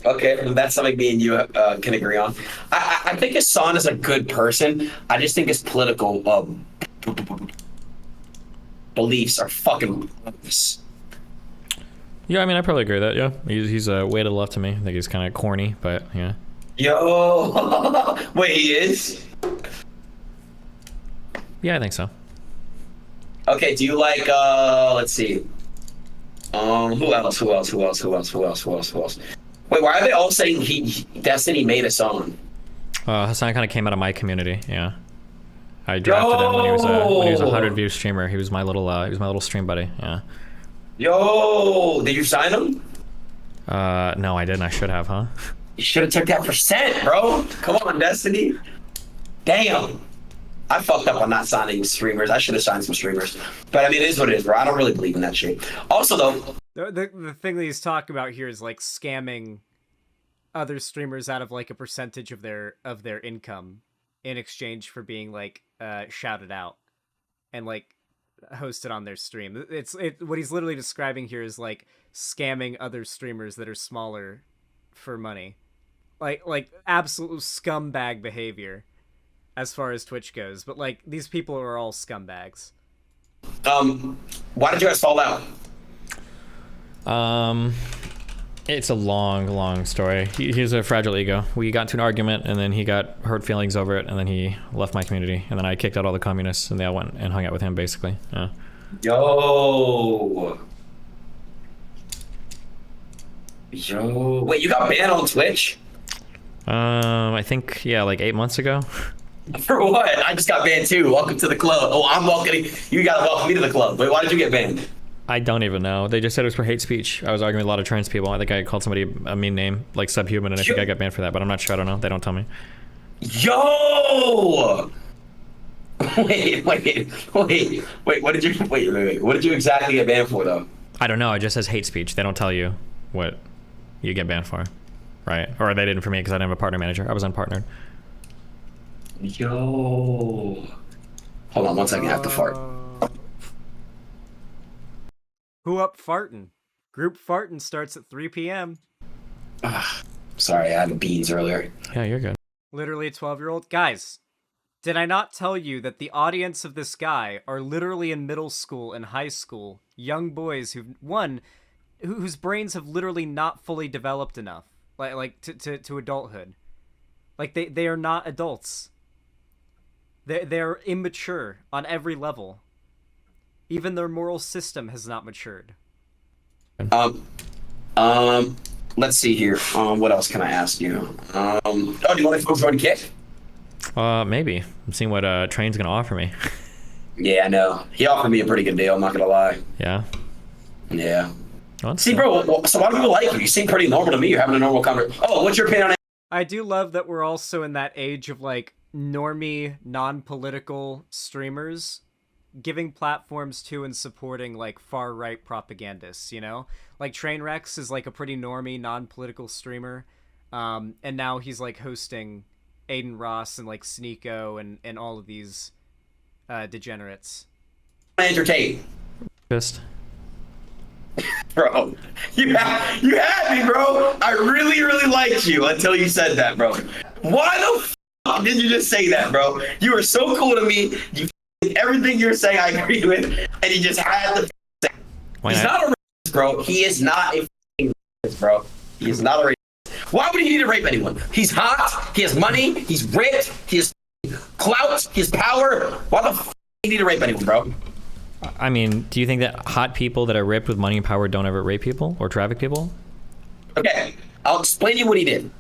Okay, that's something me and you can agree on. I think Hassan is a good person. I just think his political beliefs are fucking. Yeah, I mean, I probably agree with that. Yeah, he's way to the left to me. I think he's kind of corny, but yeah. Yo, wait, he is? Yeah, I think so. Okay, do you like, let's see. Who else? Wait, why are they all saying Destiny made a song? Hassan kind of came out of my community, yeah. I drafted him when he was a 100-view streamer. He was my little stream buddy, yeah. Yo, did you sign him? No, I didn't. I should have, huh? You should have took that percent, bro. Come on, Destiny. Damn. I fucked up on not signing streamers. I should have signed some streamers. But I mean, it is what it is, bro. I don't really believe in that shit. Also, though, the thing that he's talking about here is like scamming other streamers out of like a percentage of their income in exchange for being like shouted out and like hosted on their stream. What he's literally describing here is like scamming other streamers that are smaller for money. Like absolute scumbag behavior as far as Twitch goes. But like these people are all scumbags. Why did you guys fall out? It's a long story. He has a fragile ego. We got into an argument, and then he got hurt feelings over it, and then he left my community, and then I kicked out all the communists, and they all went and hung out with him, basically. Yeah. Yo. Wait, you got banned on Twitch? I think, yeah, like 8 months ago. For what? I just got banned too. Welcome to the club. Oh, I'm welcoming. You gotta welcome me to the club. Wait, why did you get banned? I don't even know. They just said it was for hate speech. I was arguing with a lot of trans people. I think I called somebody a mean name, like subhuman, and I think I got banned for that, but I'm not sure. I don't know. They don't tell me. Yo! Wait. What did you What did you exactly get banned for, though? I don't know. It just says hate speech. They don't tell you what you get banned for, right? Or they didn't for me because I didn't have a partner manager. I was unpartnered. Yo. Hold on 1 second. I have to fart. Who up fartin'? Group fartin' starts at 3 p.m. Sorry, I had the beans earlier. Yeah, you're good. Literally a 12-year-old. Guys, did I not tell you that the audience of this guy are literally in middle school and high school, young boys whose brains have literally not fully developed enough, like to adulthood. Like they are not adults. They're immature on every level. Even their moral system has not matured. Let's see here. What else can I ask you? Do you want to go join kick? Maybe. I'm seeing what Train's gonna offer me. Yeah, I know. He offered me a pretty good deal. I'm not gonna lie. Yeah. Yeah. Well, see, bro. So why do people like you? You seem pretty normal to me. You're having a normal conversation. Oh, what's your opinion on it? I do love that we're also in that age of like normie, non-political streamers giving platforms to and supporting like far-right propagandists, you know? Like Trainwrecks is like a pretty normie, non-political streamer. And now he's like hosting Adin Ross and like Sneeko and all of these degenerates. Manager Tate. Pissed. Bro, you had me, bro. I really, really liked you until you said that, bro. Why the fuck did you just say that, bro? You were so cool to me. Everything you're saying, I agree with, and he just had to say. He's not a racist, bro. He is not a racist, bro. He is not a racist. Why would he need to rape anyone? He's hot. He has money. He's ripped. He has clout. He has power. Why the fuck do you need to rape anyone, bro? I mean, do you think that hot people that are ripped with money and power don't ever rape people or traffic people? Okay, I'll explain to you what he did.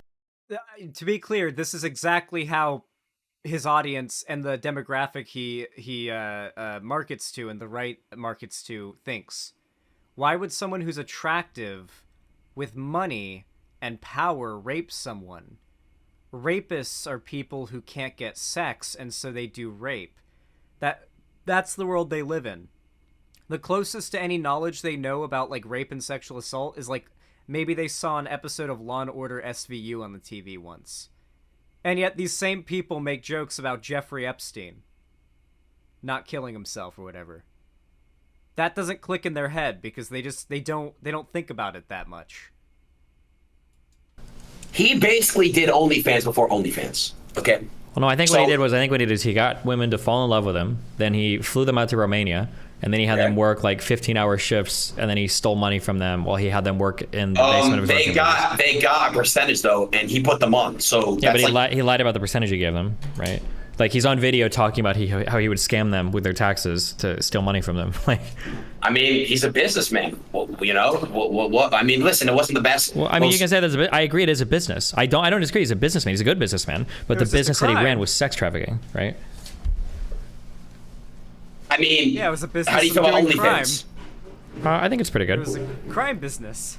To be clear, this is exactly how his audience and the demographic he markets to and the right markets to thinks. Why would someone who's attractive with money and power rape someone? Rapists are people who can't get sex, and so they do rape. That's the world they live in. The closest to any knowledge they know about like rape and sexual assault is like maybe they saw an episode of Law & Order SVU on the TV once. And yet these same people make jokes about Jeffrey Epstein not killing himself or whatever. That doesn't click in their head because they don't think about it that much. He basically did OnlyFans before OnlyFans. Okay. Well, no, I think what he did is he got women to fall in love with him. Then he flew them out to Romania, and then he had them work like 15-hour shifts, and then he stole money from them while he had them work in the basement of his they got a percentage though, and he put them on. So yeah, but he lied about the percentage he gave them, right? Like he's on video talking about how he would scam them with their taxes to steal money from them. Like, I mean, he's a businessman. Well, you know, what? I mean, listen, it wasn't the best. Well, I mean, you can say that's I agree. It is a business. I don't disagree. He's a businessman. He's a good businessman. But the business that he ran was sex trafficking, right? I mean, yeah, it was a business. How do you feel about OnlyFans? I think it's pretty good. It was a crime business.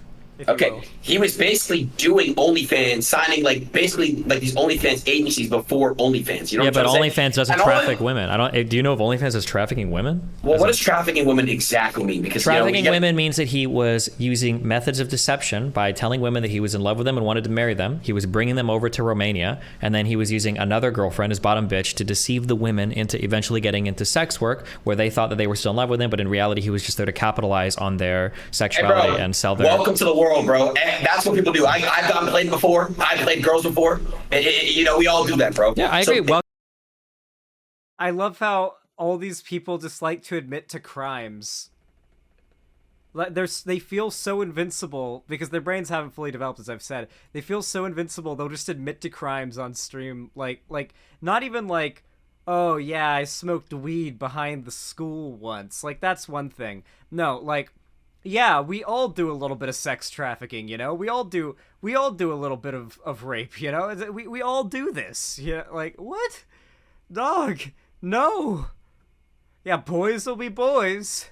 Okay, he was basically doing OnlyFans, signing like basically like these OnlyFans agencies before OnlyFans. You know? Yeah, but OnlyFans doesn't traffic women. women. Do you know if OnlyFans is trafficking women? Well, what does trafficking women exactly mean? Because trafficking women means that he was using methods of deception by telling women that he was in love with them and wanted to marry them. He was bringing them over to Romania, and then he was using another girlfriend, his bottom bitch, to deceive the women into eventually getting into sex work, where they thought that they were still in love with him, but in reality, he was just there to capitalize on their sexuality and sell their. Welcome to the world, bro. And that's what people do. I've gotten played before. I've played girls before. You know, we all do that, bro. Yeah, I agree. I love how all these people just like to admit to crimes. They feel so invincible because their brains haven't fully developed, as I've said. They feel so invincible they'll just admit to crimes on stream. Like not even like, oh yeah, I smoked weed behind the school once. Like that's one thing. No, like. Yeah, we all do a little bit of sex trafficking, you know? We all do a little bit of rape, you know? We all do this. Yeah, like, what? Dog, no. Yeah, boys will be boys.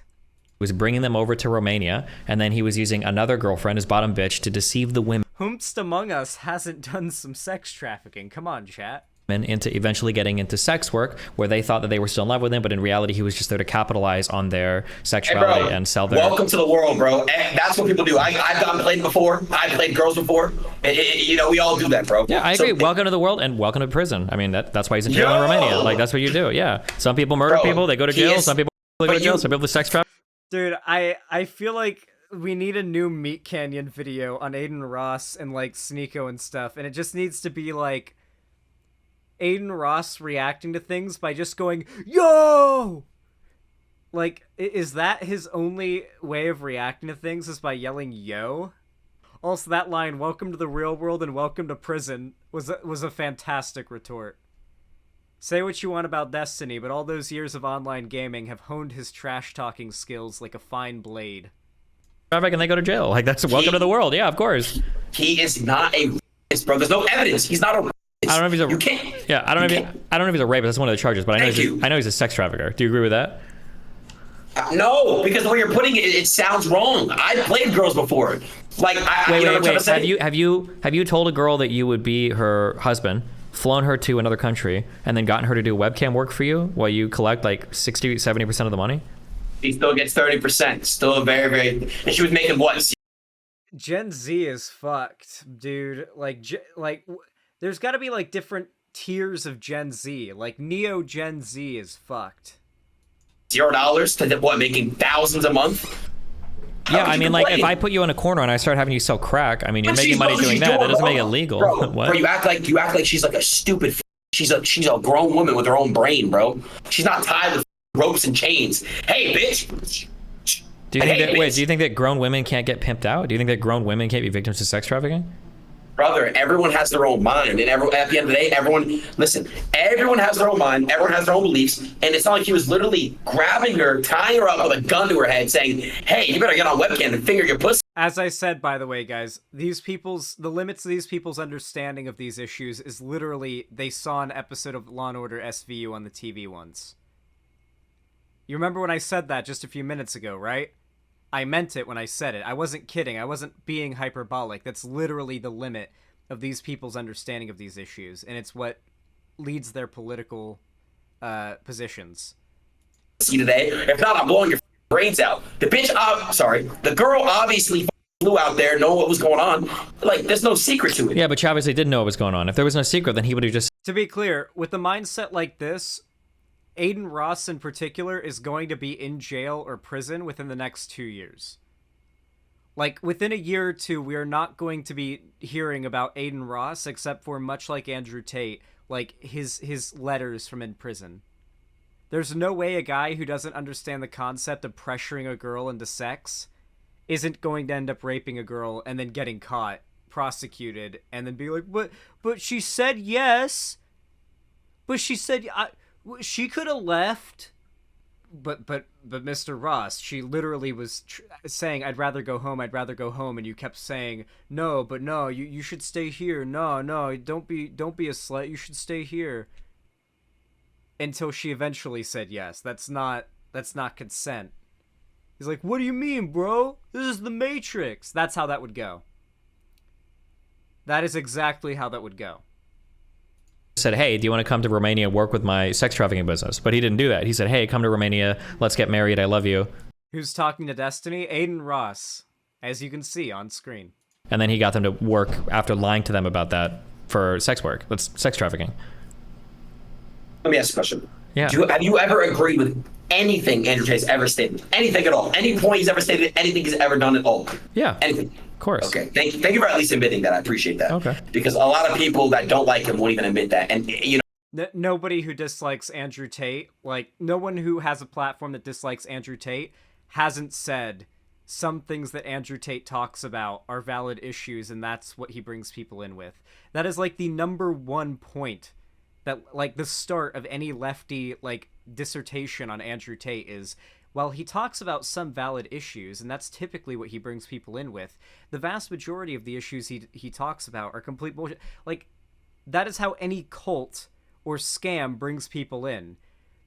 was bringing them over to Romania, and then he was using another girlfriend, his bottom bitch, to deceive the women Whomst among us hasn't done some sex trafficking? Come on, chat. into eventually getting into sex work, where they thought that they were still in love with him, but in reality he was just there to capitalize on their sexuality, bro, and sell their... Welcome to the world, bro. And that's what people do. I've gone played before. I played girls before. You know, we all do that, bro. Yeah, I agree. Welcome to the world, and welcome to prison. I mean, that's why he's in jail in Romania. Like, that's what you do. Yeah. Some people murder people, they go to jail. Some people go to jail. Some people sex traffic. Dude, I feel like we need a new Meat Canyon video on Adin Ross and, like, Sneeko and stuff, and it just needs to be, like, Adin Ross reacting to things by just going, yo! Like, is that his only way of reacting to things, is by yelling yo? Also, that line, welcome to the real world and welcome to prison, was a fantastic retort. Say what you want about Destiny, but all those years of online gaming have honed his trash-talking skills like a fine blade. Traffic and they go to jail. Like, that's welcome to the world. Yeah, of course. He is not a racist, bro. There's no evidence. He's not a I don't know if he's a... You can't. Yeah, I don't know if he's a rapist. That's one of the charges, but I know he's a sex trafficker. Do you agree with that? No, because the way you're putting it, it sounds wrong. I played girls before. Like, wait. Have you told a girl that you would be her husband, flown her to another country, and then gotten her to do webcam work for you while you collect like 60-70% of the money? He still gets 30%. Still very, very... And she was making what? Gen Z is fucked, dude. Like, there's got to be, like, different tiers of Gen Z. Like, Neo Gen Z is fucked. $0 to what, making thousands a month? Yeah, I mean, like, if I put you in a corner and I start having you sell crack, I mean, you're making money doing that. That doesn't make it legal. Bro, what? Bro, you act like she's like a stupid... She's a grown woman with her own brain, bro. She's not tied with ropes and chains. Hey, bitch. Do you think that grown women can't get pimped out? Do you think that grown women can't be victims of sex trafficking? Brother, everyone has their own mind, and at the end of the day, everyone has their own mind, everyone has their own beliefs, and it's not like he was literally grabbing her, tying her up with a gun to her head, saying, hey, you better get on webcam and finger your pussy. As I said, by the way, guys, the limits of these people's understanding of these issues is literally, they saw an episode of Law & Order SVU on the TV once. You remember when I said that just a few minutes ago, right? I meant it when I said it. I wasn't kidding. I wasn't being hyperbolic. That's literally the limit of these people's understanding of these issues, and it's what leads their political positions. See today, if not, I'm blowing your brains out. The girl obviously flew out there, know what was going on. Like, there's no secret to it. Yeah, but she obviously didn't know what was going on. If there was no secret, then he would have just... To be clear, with a mindset like this, Adin Ross in particular is going to be in jail or prison within the next 2 years. Like, within a year or two, we are not going to be hearing about Adin Ross, except for, much like Andrew Tate, like, his letters from in prison. There's no way a guy who doesn't understand the concept of pressuring a girl into sex isn't going to end up raping a girl and then getting caught, prosecuted, and then be like, but she said yes. But she said... she could have left, but Mr. Ross, she literally was saying, I'd rather go home, and you kept saying, no, but no, you should stay here. No, don't be a slut. You should stay here. Until she eventually said yes. That's not consent. He's like, what do you mean, bro? This is the Matrix. That's how that would go. That is exactly how that would go. Said, hey, do you want to come to Romania work with my sex trafficking business? But he didn't do that. He said, hey, come to Romania, let's get married, I love you. Who's talking to Destiny? Adin Ross, as you can see on screen. And then he got them to work after lying to them about that for sex work. That's sex trafficking. Let me ask you a question. Yeah. Have you ever agreed with anything Andrew Tate's ever stated? Anything at all? Any point he's ever stated? Anything he's ever done at all? Yeah. Anything? Of course. Okay. Thank you for at least admitting that. I appreciate that. Okay. Because a lot of people that don't like him won't even admit that. And, you know. Nobody who dislikes Andrew Tate, like, no one who has a platform that dislikes Andrew Tate hasn't said some things that Andrew Tate talks about are valid issues, and that's what he brings people in with. That is, like, the number one point that, like, the start of any lefty, like, dissertation on Andrew Tate is, well, he talks about some valid issues, and that's typically what he brings people in with. The vast majority of the issues he talks about are complete bullshit. Like, that is how any cult or scam brings people in.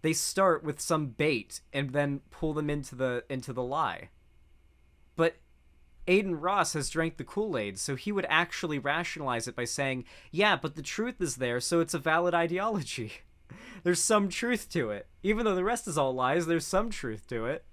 They start with some bait and then pull them into the lie. But Adin Ross has drank the Kool-Aid, so he would actually rationalize it by saying, yeah, but the truth is there, so it's a valid ideology. There's some truth to it. Even though the rest is all lies, there's some truth to it.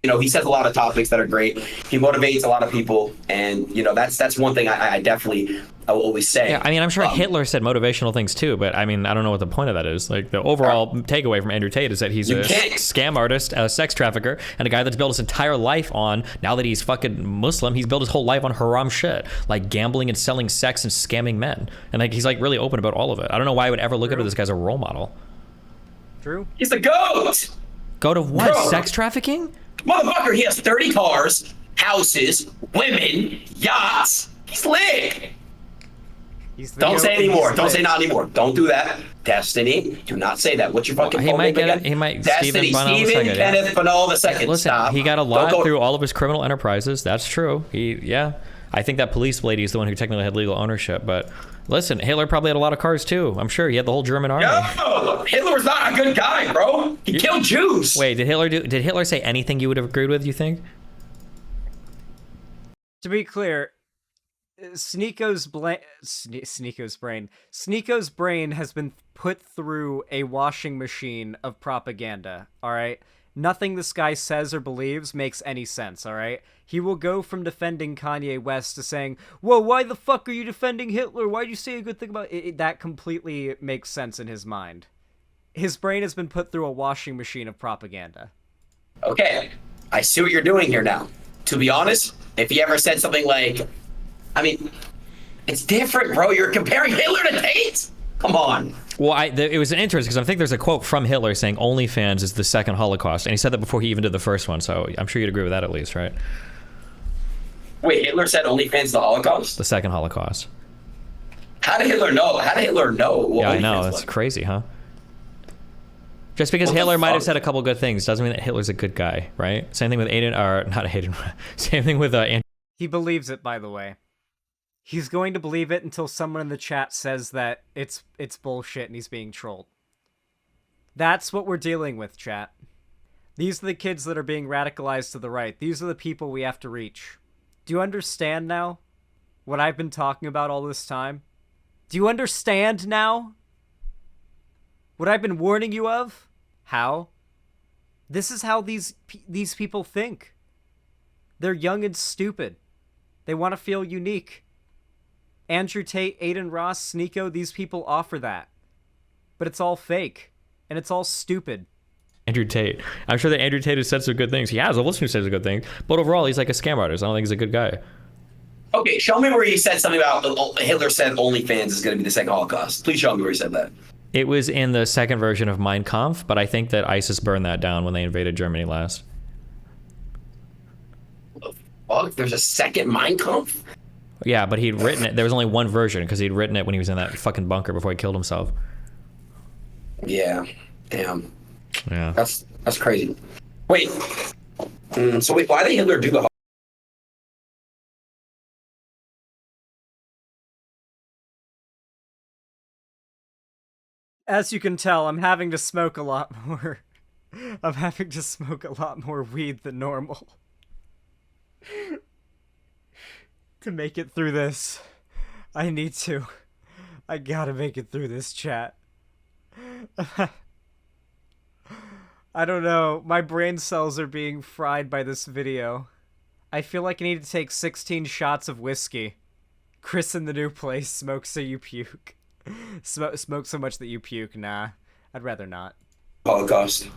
You know, he says a lot of topics that are great. He motivates a lot of people, and you know that's one thing I definitely I will always say. Yeah, I mean, I'm sure Hitler said motivational things too, but I mean, I don't know what the point of that is. Like, the overall takeaway from Andrew Tate is that he's a scam artist, a sex trafficker, and a guy that's built his entire life on, now that he's fucking Muslim, he's built his whole life on haram shit, like gambling and selling sex and scamming men. And like, he's like really open about all of it. I don't know why I would ever look at this guy as a role model. True. He's the GOAT! Goat of what? Bro. Sex trafficking? Motherfucker, he has 30 cars, houses, women, yachts. He's lit. Don't say anymore. Don't say not anymore. Don't do that. Destiny, do not say that. What's your fucking phone name again? He might. Destiny, Steven Kenneth Bonall II. Listen, Stop. he got a lot through all of his criminal enterprises. That's true. I think that police lady is the one who technically had legal ownership, but listen, Hitler probably had a lot of cars too. I'm sure he had the whole German army. No, Hitler was not a good guy, bro. He killed Jews. Wait, did Hitler say anything you would have agreed with, you think? To be clear, Sneeko's brain has been put through a washing machine of propaganda, all right? Nothing this guy says or believes makes any sense, all right? He will go from defending Kanye West to saying, whoa, why the fuck are you defending Hitler? Why'd you say a good thing about it? That completely makes sense in his mind. His brain has been put through a washing machine of propaganda. Okay, I see what you're doing here now. To be honest, if he ever said something like, I mean, it's different, bro. You're comparing Hitler to Tate? Come on. Well, it was an interest because I think there's a quote from Hitler saying OnlyFans is the second Holocaust, and he said that before he even did the first one, so I'm sure you'd agree with that at least, right? Wait, Hitler said OnlyFans is the Holocaust? The second Holocaust. How did Hitler know? How did Hitler know? Yeah, I know. That's crazy, huh? Just because Hitler might have said a couple good things doesn't mean that Hitler's a good guy, right? Same thing with Adin, or not Adin. Same thing with Andrew. He believes it, by the way. He's going to believe it until someone in the chat says that it's bullshit and he's being trolled. That's what we're dealing with, chat. These are the kids that are being radicalized to the right. These are the people we have to reach. Do you understand now what I've been talking about all this time? Do you understand now what I've been warning you of? How? This is how these people think. They're young and stupid. They want to feel unique. Andrew Tate, Adin Ross, Sneeko, these people offer that. But it's all fake. And it's all stupid. Andrew Tate. I'm sure that Andrew Tate has said some good things. He has. I've listened to say some good things. But overall, he's like a scam artist. I don't think he's a good guy. Okay, show me where he said something about Hitler said OnlyFans is going to be the second Holocaust. Please show me where he said that. It was in the second version of Mein Kampf, but I think that ISIS burned that down when they invaded Germany last. Fuck, there's a second Mein Kampf? Yeah, but he'd written it. There was only one version because he'd written it when he was in that fucking bunker before he killed himself. Yeah, damn. Yeah. That's crazy. Wait. So wait, why did Hitler do the As you can tell, I'm having to smoke a lot more. I'm having to smoke a lot more weed than normal. To make it through this. I need to. I gotta make it through this, chat. I don't know. My brain cells are being fried by this video. I feel like I need to take 16 shots of whiskey. Chris in the new place, smoke so you puke. Smoke so much that you puke. Nah, I'd rather not. Holocaust?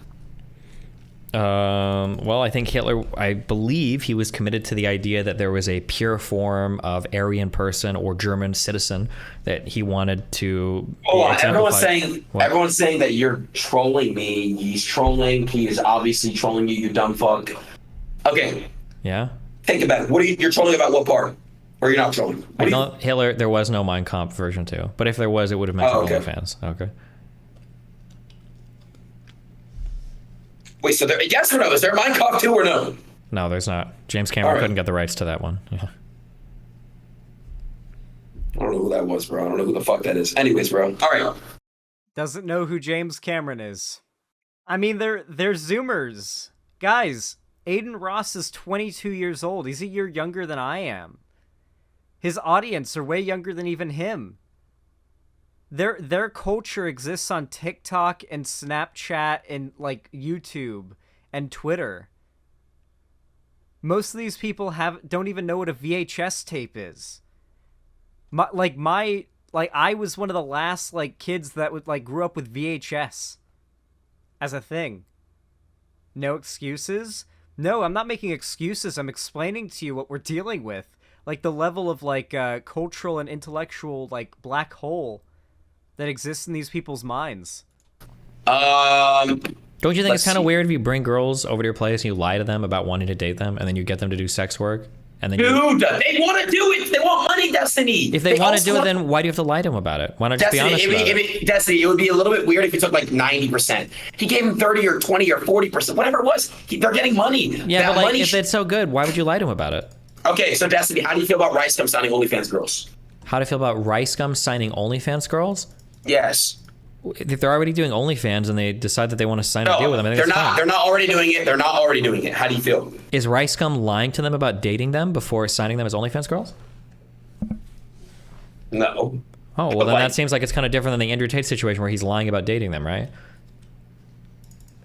Well, I think Hitler, I believe he was committed to the idea that there was a pure form of Aryan person or German citizen that he wanted to. Oh, everyone's saying that you're trolling me. He's trolling. He is obviously trolling you, you dumb fuck. Okay. Yeah. Think about it. You're trolling about what part? Or you're not trolling? Hitler, there was no Mein Kampf version 2. But if there was, it would have mentioned OnlyFans. Okay. Wait, so yes or no? Is there Mein Kampf 2 or no? No, there's not. James Cameron couldn't get the rights to that one. Yeah. I don't know who that was, bro. I don't know who the fuck that is. Anyways, bro. All right. Doesn't know who James Cameron is. I mean, they're Zoomers. Guys, Aiden Ross is 22 years old. He's a year younger than I am. His audience are way younger than even him. Their culture exists on TikTok and Snapchat and like YouTube and Twitter. Most of these people don't even know what a VHS tape is. I was one of the last like kids that would like grew up with VHS as a thing. No excuses? No, I'm not making excuses. I'm explaining to you what we're dealing with. Like the level of like cultural and intellectual like black hole that exists in these people's minds. Don't you think it's kind of weird if you bring girls over to your place and you lie to them about wanting to date them, and then you get them to do sex work, and then dude, they want to do it. They want money, Destiny. If they want to do it, then why do you have to lie to them about it? Why not just be honest about it? Destiny, it would be a little bit weird if you took like 90%. He gave him 30 or 20 or 40%, whatever it was. They're getting money. Yeah, but like, if it's so good, why would you lie to him about it? Okay, so Destiny, how do you feel about Rice Gum signing OnlyFans girls? How do you feel about Rice Gum signing OnlyFans girls? Yes. If they're already doing OnlyFans and they decide that they want to sign a deal with them, I think they're not. They're not already doing it. They're not already doing it. How do you feel? Is Rice Gum lying to them about dating them before signing them as OnlyFans girls? No. Oh, well, then that seems like it's kind of different than the Andrew Tate situation where he's lying about dating them, right?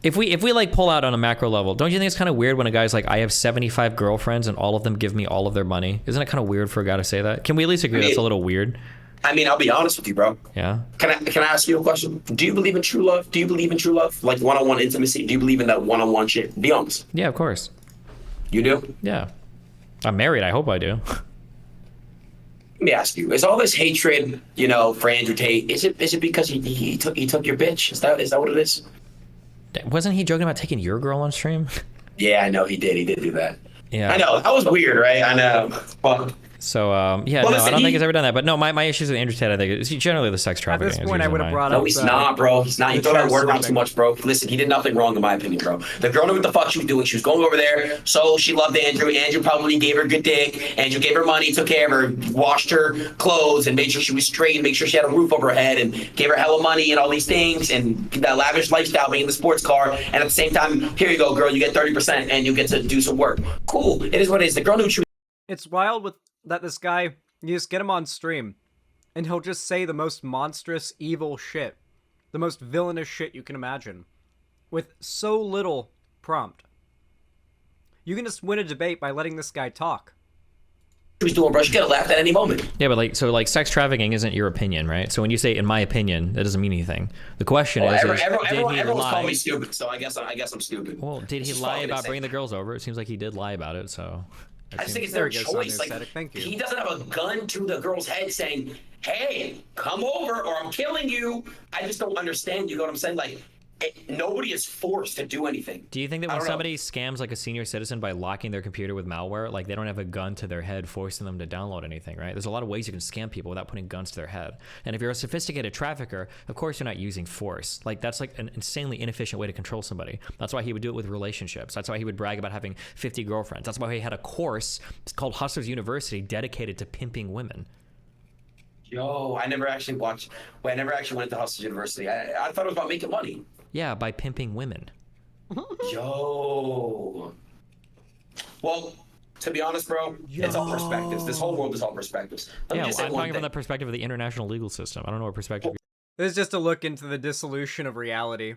If we like pull out on a macro level, don't you think it's kind of weird when a guy's like, I have 75 girlfriends and all of them give me all of their money? Isn't it kind of weird for a guy to say that? Can we at least agree that's a little weird? I mean, I'll be honest with you, bro. Yeah. Can I ask you a question? Do you believe in true love? Do you believe in true love? Like one-on-one intimacy? Do you believe in that one-on-one shit? Be honest. Yeah, of course. You do? Yeah. I'm married. I hope I do. Let me ask you: is all this hatred, for Andrew Tate, is it because he took your bitch? Is that what it is? Wasn't he joking about taking your girl on stream? Yeah, I know he did. He did do that. Yeah. I know that was weird, right? I know. But so yeah, well, no, I don't think he's ever done that. But no, my issues with Andrew Tate, I think, is generally the sex trafficking. At this point, I would have brought up. up. No, he's not, bro. He's not. You throw that word around too much, bro. Listen, he did nothing wrong, in my opinion, bro. The girl knew what the fuck she was doing. She was going over there, so she loved Andrew. Andrew probably gave her good dick. Andrew gave her money, took care of her, washed her clothes, and made sure she was straight, and made sure she had a roof over her head, and gave her hella money and all these things, and that lavish lifestyle, being in the sports car. And at the same time, here you go, girl. You get 30%, and you get to do some work. Cool. It is what it is. The girl knew what she was. It's wild that this guy. You just get him on stream, and he'll just say the most monstrous, evil shit. The most villainous shit you can imagine. With so little prompt. You can just win a debate by letting this guy talk. She was doing, bro. She could have laughed at any moment. Yeah, but like sex trafficking isn't your opinion, right? So when you say "in my opinion," that doesn't mean anything. The question is, everyone's calling me stupid, so I guess I'm stupid. Well, did he lie about bringing the girls over? It seems like he did lie about it, so... I just think it's their choice. Like, thank you. He doesn't have a gun to the girl's head saying, hey, come over or I'm killing you. I just don't understand. You know what I'm saying? Like, nobody is forced to do anything. Do you think that when somebody scams like a senior citizen by locking their computer with malware, like they don't have a gun to their head forcing them to download anything, right? There's a lot of ways you can scam people without putting guns to their head. And if you're a sophisticated trafficker, of course you're not using force. Like that's like an insanely inefficient way to control somebody. That's why he would do it with relationships. That's why he would brag about having 50 girlfriends. That's why he had a course called Hustlers University dedicated to pimping women. Yo, I never actually went to Hustlers University. I thought it was about making money. Yeah, by pimping women. Yo. Well, to be honest, bro, it's all perspectives. This whole world is all perspectives. I'm talking from the perspective of the international legal system. I don't know what perspective. This is just a look into the dissolution of reality.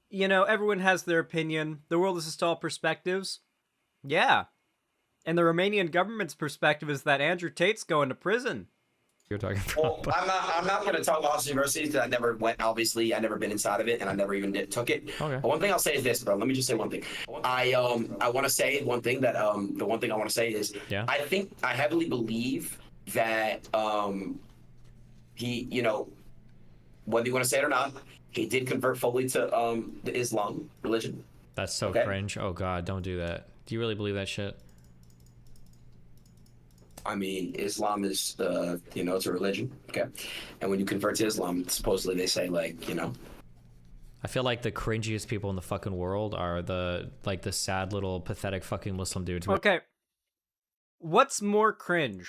Everyone has their opinion. The world is just all perspectives. Yeah. And the Romanian government's perspective is that Andrew Tate's going to prison. You're talking about. Well, I'm not going to talk about Hustlers University because I never went. Obviously, I never been inside of it, and I never even took it. Okay. But one thing I'll say is this, bro. Let me just say one thing. I want to say one thing that the one thing I want to say is I heavily believe that he whether you want to say it or not, he did convert fully to the Islam religion. That's so cringe. Oh God, don't do that. Do you really believe that shit? I mean, Islam is, it's a religion, okay? And when you convert to Islam, supposedly they say, I feel like the cringiest people in the fucking world are the sad little pathetic fucking Muslim dudes. Okay. What's more cringe?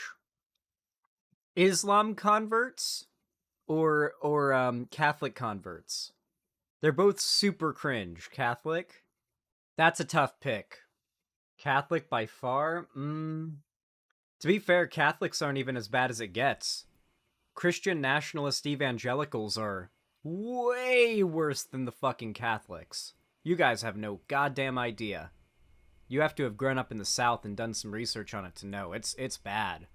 Islam converts or Catholic converts? They're both super cringe. Catholic? That's a tough pick. Catholic by far? To be fair, Catholics aren't even as bad as it gets. Christian nationalist evangelicals are way worse than the fucking Catholics. You guys have no goddamn idea. You have to have grown up in the South and done some research on it to know. It's bad.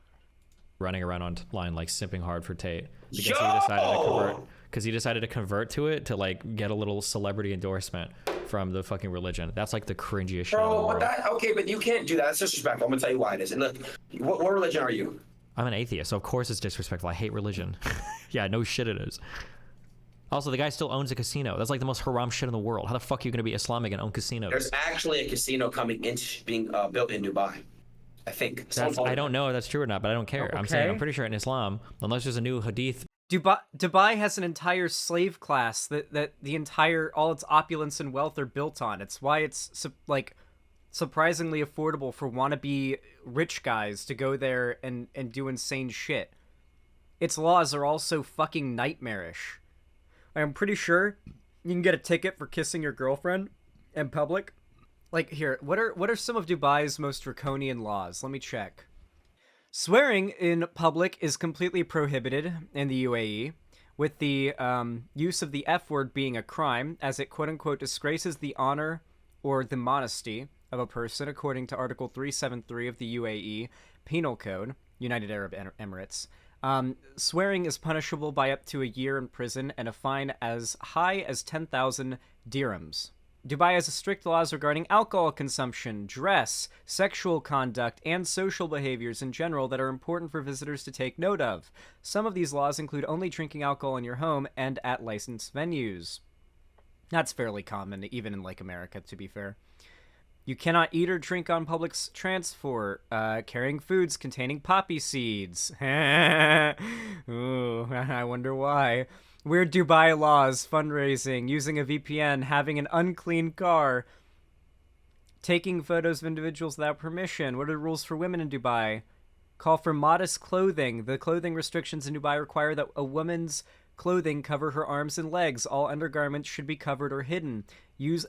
Running around online like simping hard for Tate because he decided to convert to it to like get a little celebrity endorsement from the fucking religion. That's like the cringiest shit in the world. But you can't do that. That's disrespectful. I'm gonna tell you why it is. And look, what religion are you? I'm an atheist, so of course it's disrespectful. I hate religion. Yeah, no shit it is. Also, the guy still owns a casino. That's like the most haram shit in the world. How the fuck are you gonna be Islamic and own casinos? There's actually a casino being built in Dubai. I think. I don't know if that's true or not, but I don't care. Okay. I'm saying I'm pretty sure in Islam, unless there's a new hadith. Dubai has an entire slave class that the entire all its opulence and wealth are built on. It's why it's like surprisingly affordable for wannabe rich guys to go there and do insane shit. Its laws are also fucking nightmarish. I'm pretty sure you can get a ticket for kissing your girlfriend in public. Like, here, what are some of Dubai's most draconian laws? Let me check. Swearing in public is completely prohibited in the UAE, with the use of the F word being a crime, as it quote-unquote disgraces the honor or the modesty of a person, according to Article 373 of the UAE Penal Code, United Arab Emirates. Swearing is punishable by up to a year in prison and a fine as high as 10,000 dirhams. Dubai has strict laws regarding alcohol consumption, dress, sexual conduct, and social behaviors in general that are important for visitors to take note of. Some of these laws include only drinking alcohol in your home and at licensed venues. That's fairly common, even in, like, America, to be fair. You cannot eat or drink on public transport, carrying foods containing poppy seeds. Ooh, I wonder why. Weird Dubai laws, fundraising, using a VPN, having an unclean car, taking photos of individuals without permission. What are the rules for women in Dubai? Call for modest clothing. The clothing restrictions in Dubai require that a woman's clothing cover her arms and legs. All undergarments should be covered or hidden.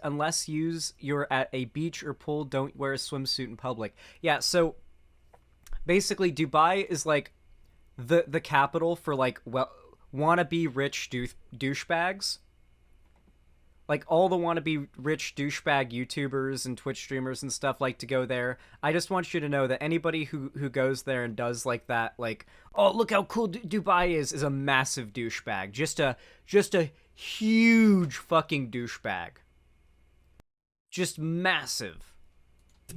Unless you're at a beach or pool, don't wear a swimsuit in public. Yeah, so basically Dubai is like the capital for like wannabe rich douchebags. Like, all the wannabe rich douchebag YouTubers and Twitch streamers and stuff like to go there. I just want you to know that anybody who goes there and does like that, like, oh, look how cool Dubai is a massive douchebag. Just a huge fucking douchebag. Just massive.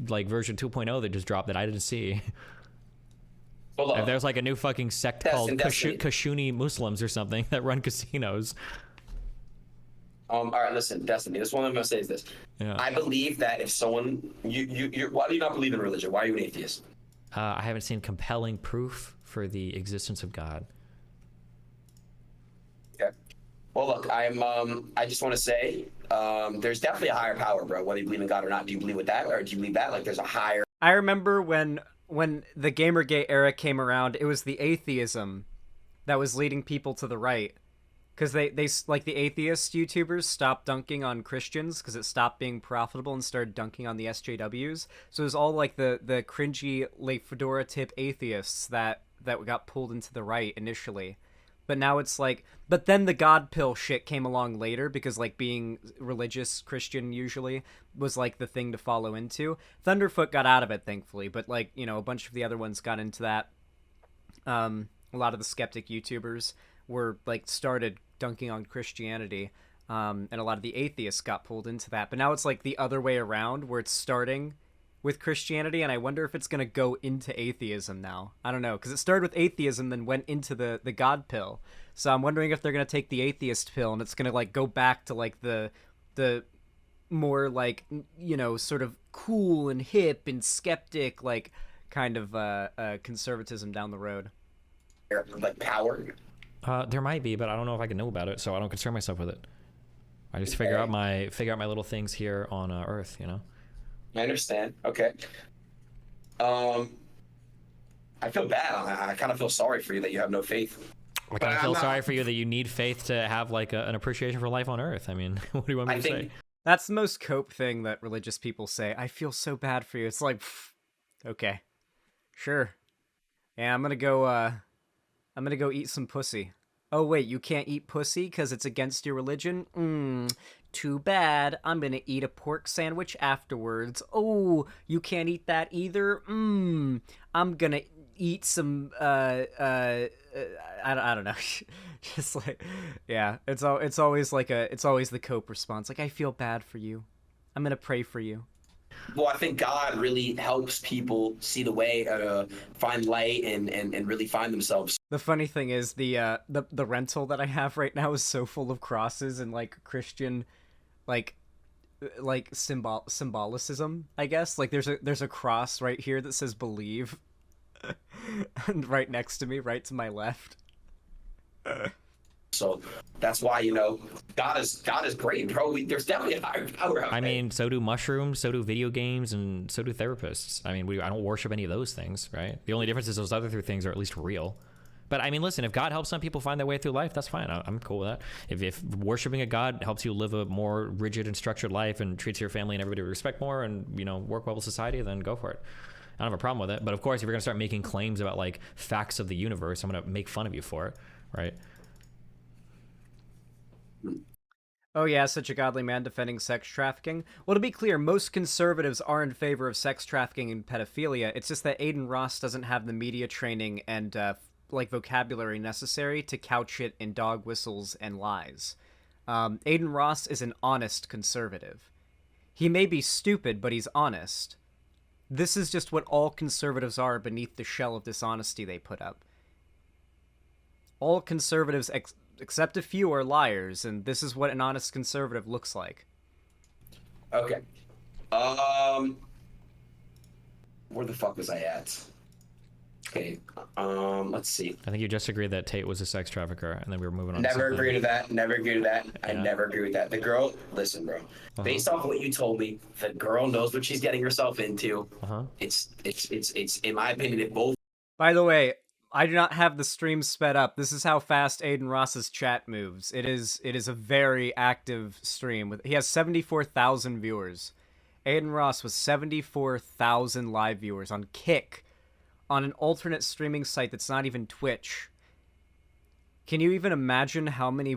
Like version 2.0 that just dropped that I didn't see. Hold There's like a new fucking sect called Kashuni Muslims or something that run casinos. All right, listen, Destiny. This one I'm gonna say is this. Yeah. I believe that if someone you why do you not believe in religion? Why are you an atheist? I haven't seen compelling proof for the existence of God. Okay. Well, look, I just want to say, there's definitely a higher power, bro. Whether you believe in God or not, do you believe with that, or do you believe that like there's a higher? I remember when the Gamergate era came around, it was the atheism that was leading people to the right. Because they like the atheist YouTubers stopped dunking on Christians because it stopped being profitable and started dunking on the SJWs. So it was all like the cringy, like fedora tip atheists that got pulled into the right initially. But now it's like, but then the God pill shit came along later because like being religious Christian usually was like the thing to follow into. Thunderfoot got out of it, thankfully, but like, you know, a bunch of the other ones got into that. A lot of the skeptic YouTubers were like started dunking on Christianity, and a lot of the atheists got pulled into that. But now it's like the other way around, where it's starting with Christianity, and I wonder if it's gonna go into atheism now. I don't know, because it started with atheism, then went into the God pill. So I'm wondering if they're gonna take the atheist pill, and it's gonna like go back to like the more like, you know, sort of cool and hip and skeptic like kind of conservatism down the road. Like power. There might be, but I don't know if I can know about it, so I don't concern myself with it. I just figure out my little things here on Earth, you know. I understand. Okay. I feel bad. I kind of feel sorry for you that you have no faith. I kind of feel sorry for you that you need faith to have like an appreciation for life on Earth. I mean, what do you want me to say? That's the most cope thing that religious people say. I feel so bad for you. It's like, okay, sure. Yeah, I'm gonna go eat some pussy. Oh wait, you can't eat pussy because it's against your religion? Too bad. I'm gonna eat a pork sandwich afterwards. Oh, you can't eat that either? I'm gonna eat some, I don't know. Just like, yeah, it's always the cope response. Like, I feel bad for you. I'm gonna pray for you. Well, I think God really helps people see the way, find light, and really find themselves. The funny thing is the rental that I have right now is so full of crosses and like Christian, like symbolicism. I guess like there's a cross right here that says believe, and right next to me, right to my left. So that's why, you know, God is great, bro. There's definitely a higher power out there. I mean, so do mushrooms, so do video games, and so do therapists. I mean, I don't worship any of those things, right? The only difference is those other three things are at least real. But I mean, listen, if God helps some people find their way through life, that's fine. I'm cool with that. If worshiping a God helps you live a more rigid and structured life and treats your family and everybody with respect more and, you know, work well with society, then go for it. I don't have a problem with it. But of course, if you're going to start making claims about like facts of the universe, I'm going to make fun of you for it, right? Oh yeah, such a godly man defending sex trafficking. Well, to be clear, most conservatives are in favor of sex trafficking and pedophilia. It's just that Adin Ross doesn't have the media training and like vocabulary necessary to couch it in dog whistles and lies. Adin Ross is an honest conservative. He may be stupid, but he's honest. This is just what all conservatives are beneath the shell of dishonesty they put up. All conservatives, except a few, are liars, and this is what an honest conservative looks like. Okay. Where the fuck was I at? Okay. Let's see. I think you just agreed that Tate was a sex trafficker, and then we were moving on. Never to agree to that. Never agree to that. I Yeah. never agree with that. The girl, listen, bro. Based off of what you told me, the girl knows what she's getting herself into. It's in my opinion, it both. By the way, I do not have the stream sped up. This is how fast Adin Ross's chat moves. It is a very active stream. He has 74,000 viewers. Adin Ross was 74,000 live viewers on Kick, on an alternate streaming site that's not even Twitch. Can you even imagine how many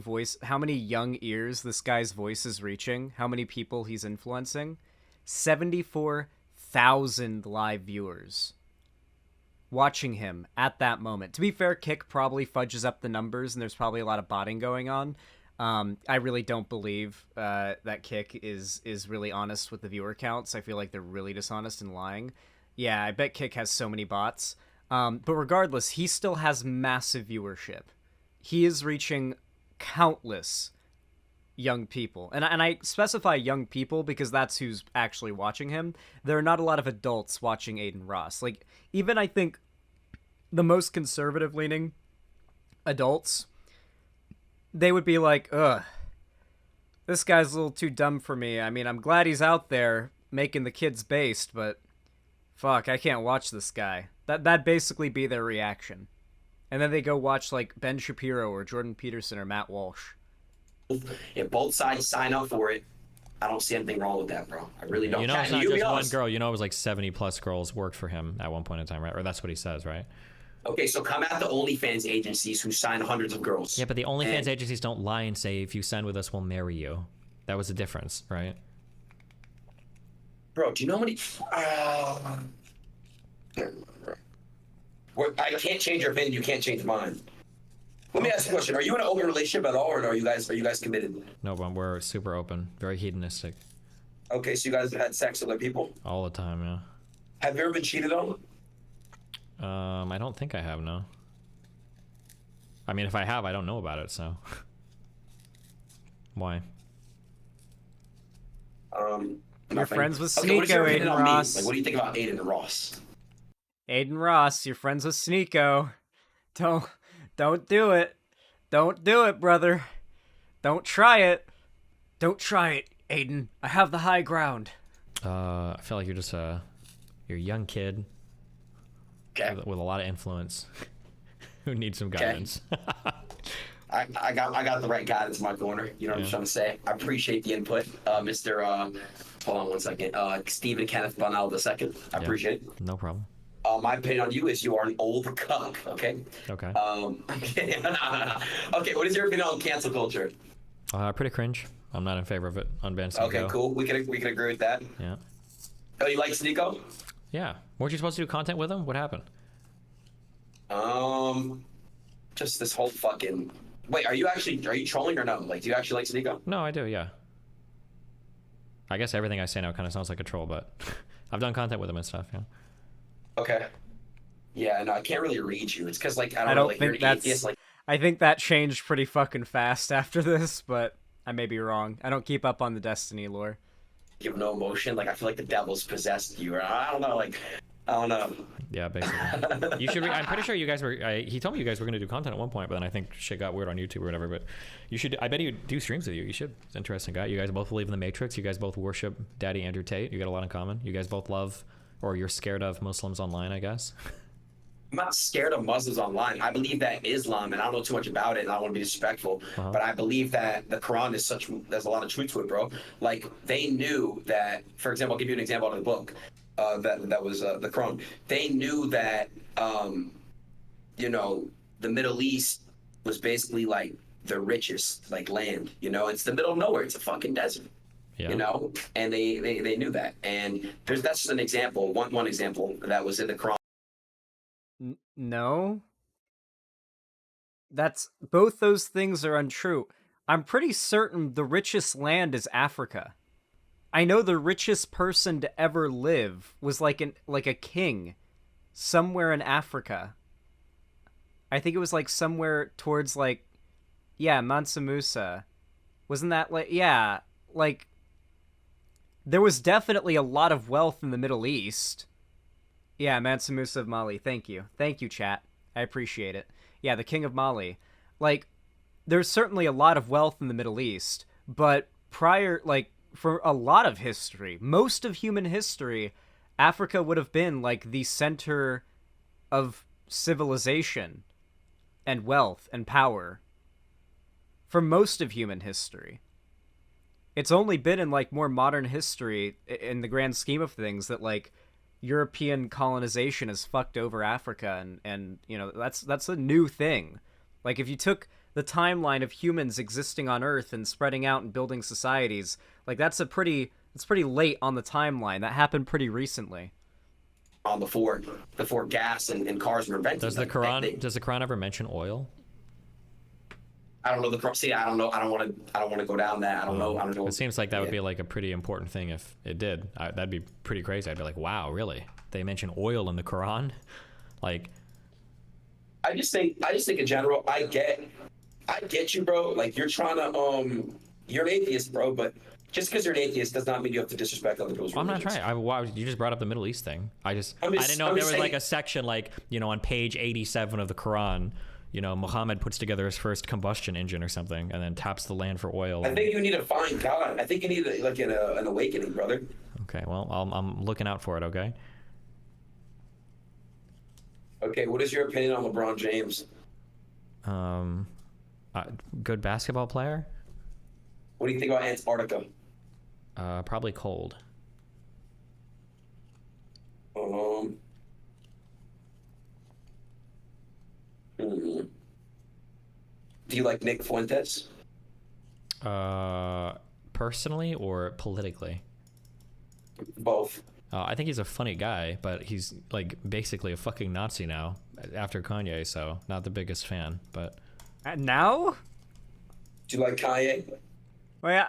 young ears this guy's voice is reaching? How many people he's influencing? 74,000 live viewers watching him at that moment. To be fair, Kick probably fudges up the numbers, and there's probably a lot of botting going on. I really don't believe that Kick is really honest with the viewer counts. I feel like they're really dishonest and lying. Yeah, I bet Kick has so many bots. But regardless, he still has massive viewership. He is reaching countless young people. And I specify young people because that's who's actually watching him. There are not a lot of adults watching Adin Ross. Like, even I think the most conservative-leaning adults, they would be like, ugh, this guy's a little too dumb for me. I mean, I'm glad he's out there making the kids based, but fuck, I can't watch this guy. That'd basically be their reaction. And then they go watch, like, Ben Shapiro or Jordan Peterson or Matt Walsh. If both sides sign up for it, I don't see anything wrong with that, bro. I really don't. You know, it's not just one girl. You know, it was like 70+ girls worked for him at one point in time, right? Or that's what he says, right? Okay, so come at the OnlyFans agencies who sign hundreds of girls. Yeah, but the OnlyFans agencies don't lie and say, if you sign with us, we'll marry you. That was the difference, right? Bro, do you know how many... I can't change your opinion. You can't change mine. Let me ask you a question. Are you in an open relationship at all, or are you guys committed? No, but we're super open. Very hedonistic. Okay, so you guys have had sex with other people? All the time, yeah. Have you ever been cheated on? I don't think I have, no. I mean, if I have, I don't know about it, so. Why? You're friends with Okay, what is your Sneeko, opinion Adin on me? Ross. Like, what do you think about Adin Ross? Adin Ross, you're friends with Sneeko. Don't do it. Don't do it, brother. Don't try it. Don't try it, Adin. I have the high ground. I feel like you're just you're a young kid. Okay. With a lot of influence who needs some guidance. I got the right guidance in my corner. You know what I'm trying to say? I appreciate the input, Mr. Hold on one second. Stephen Kenneth Bunnell II. I appreciate it. No problem. My opinion on you is you are an old cuck. Okay. Okay. Okay. Okay. What is your opinion on cancel culture? Pretty cringe. I'm not in favor of it. Unban Sneeko. Okay, cool. We can agree with that. Yeah. Oh, you like Sneeko? Yeah. Weren't you supposed to do content with him? What happened? Just this whole fucking. Wait, are you trolling or no? Like, do you actually like Sneeko? No, I do. Yeah. I guess everything I say now kind of sounds like a troll, but I've done content with him and stuff. Yeah. Okay. Yeah, no, I can't really read you. It's because like I don't know, like, think you're an that's. atheist, like. I think that changed pretty fucking fast after this, but I may be wrong. I don't keep up on the Destiny lore. You have no emotion. Like I feel like the devil's possessed you, or I don't know. Like I don't know. Yeah, basically. You should. I'm pretty sure you guys were. He told me you guys were gonna do content at one point, but then I think shit got weird on YouTube or whatever. But you should. I bet he would do streams with you. You should. It's an interesting guy. You guys both believe in the Matrix. You guys both worship Daddy Andrew Tate. You got a lot in common. You guys both love, or you're scared of Muslims online, I guess. I'm not scared of Muslims online. I believe that Islam, and I don't know too much about it, and I don't want to be disrespectful, but I believe that the Quran is there's a lot of truth to it, bro. Like, they knew that, for example, I'll give you an example out of the book, that was the Quran. They knew that, you know, the Middle East was basically, like, the richest, like, land, you know? It's the middle of nowhere. It's a fucking desert. Yeah. You know, and they knew that, and that's just an example, one example that was in the Quran. No. That's both those things are untrue. I'm pretty certain the richest land is Africa. I know the richest person to ever live was like a king somewhere in Africa. I think it was like somewhere towards like Mansa Musa. Wasn't that like there was definitely a lot of wealth in the Middle East. Yeah, Mansa Musa of Mali. Thank you. Thank you, chat. I appreciate it. Yeah, the king of Mali. Like, there's certainly a lot of wealth in the Middle East, but for a lot of history, most of human history, Africa would have been, like, the center of civilization and wealth and power for most of human history. It's only been in, like, more modern history, in the grand scheme of things, that, like, European colonization has fucked over Africa, and you know, that's a new thing. Like, if you took the timeline of humans existing on Earth and spreading out and building societies, like it's pretty late on the timeline. That happened pretty recently. Before gas and cars were invented. Does the Quran ever mention oil? I don't know the Quran. See, I don't know. I don't want to go down that. I don't know. It seems like that would be like a pretty important thing if it did. That'd be pretty crazy. I'd be like, wow, really? They mention oil in the Quran? Like, I just think in general, I get you, bro. Like, you're trying to you're an atheist, bro, but just because you're an atheist does not mean you have to disrespect other people's religions. I'm not trying. Wow, you just brought up the Middle East thing. I didn't know if there was like a section, like, you know, on page 87 of the Quran, you know, Muhammad puts together his first combustion engine or something and then taps the land for oil. I think you need to find God. I think you need like an awakening, brother. Okay, well, I'm looking out for it, okay? Okay, what is your opinion on LeBron James? Good basketball player. What do you think about Antarctica? Probably cold. Do you like Nick Fuentes? Personally or politically? Both. I think he's a funny guy, but he's like basically a fucking Nazi now after Kanye, so not the biggest fan. But now? Do you like Kanye? Wait,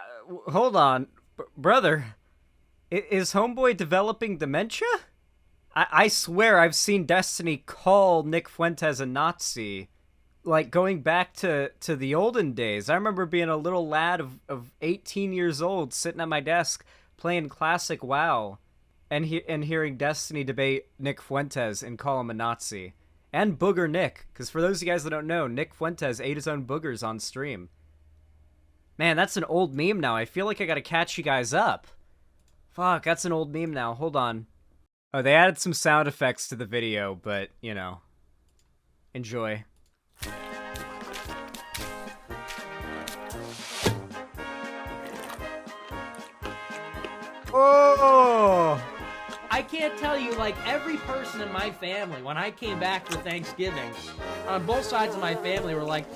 hold on, brother. Is Homeboy developing dementia? I swear I've seen Destiny call Nick Fuentes a Nazi. Like, going back to the olden days. I remember being a little lad of 18 years old sitting at my desk playing classic WoW and hearing Destiny debate Nick Fuentes and call him a Nazi. And Booger Nick, because for those of you guys that don't know, Nick Fuentes ate his own boogers on stream. Man, that's an old meme now. I feel like I gotta catch you guys up. Fuck, that's an old meme now. Hold on. Oh, they added some sound effects to the video, but, you know. Enjoy. can't tell you, like, every person in my family, when I came back for Thanksgiving, on both sides of my family were like,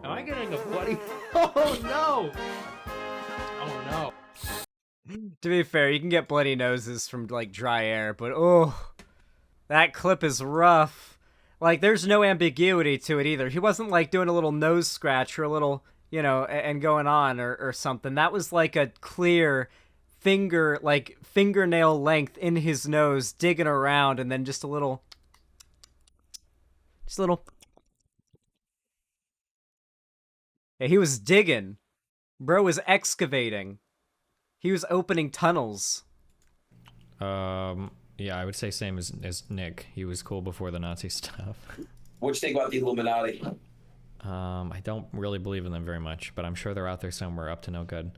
am I getting a bloody... Oh, no! Oh, no. To be fair, you can get bloody noses from, like, dry air, but oh, that clip is rough. Like, there's no ambiguity to it either. He wasn't, like, doing a little nose scratch or a little, you know, and going on or something. That was, like, a clear fingernail length in his nose, digging around, and then just a little... Yeah, he was digging. Bro was excavating. He was opening tunnels. Yeah, I would say same as Nick. He was cool before the Nazi stuff. What you think about the Illuminati? I don't really believe in them very much, but I'm sure they're out there somewhere up to no good.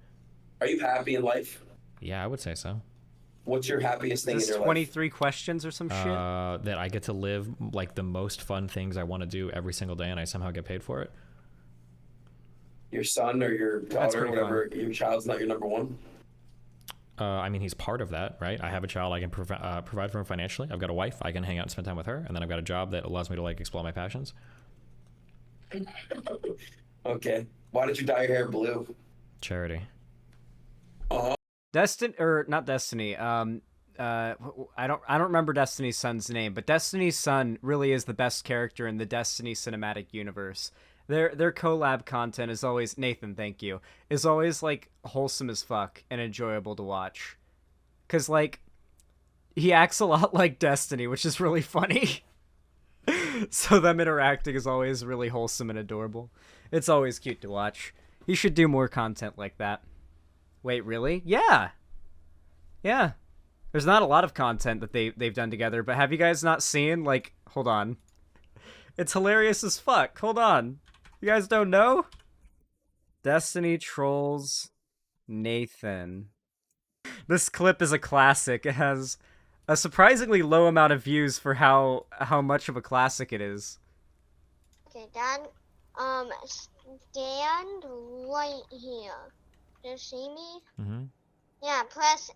Are you happy in life? Yeah, I would say so. What's your happiest thing in This your life? 23 questions or some shit? That I get to live like the most fun things I want to do every single day, and I somehow get paid for it. Your son or your daughter, or pretty whatever, your child's not your number one? I mean, he's part of that, right? I have a child I can provide for him financially. I've got a wife I can hang out and spend time with her, and then I've got a job that allows me to like explore my passions. Okay. Why did you dye your hair blue? Charity. Not Destiny. I don't remember Destiny's son's name, but Destiny's son really is the best character in the Destiny cinematic universe. Their collab content is always, Nathan, thank you, is always like wholesome as fuck and enjoyable to watch. 'Cause like he acts a lot like Destiny, which is really funny. So them interacting is always really wholesome and adorable. It's always cute to watch. He should do more content like that. Wait, really? Yeah. Yeah. There's not a lot of content that they've done together, but have you guys not seen, like, hold on. It's hilarious as fuck. Hold on. You guys don't know? Destiny Trolls Nathan. This clip is a classic. It has a surprisingly low amount of views for how much of a classic it is. Okay, Dad. Stand right here. Do you see me? Mm-hmm. Yeah, press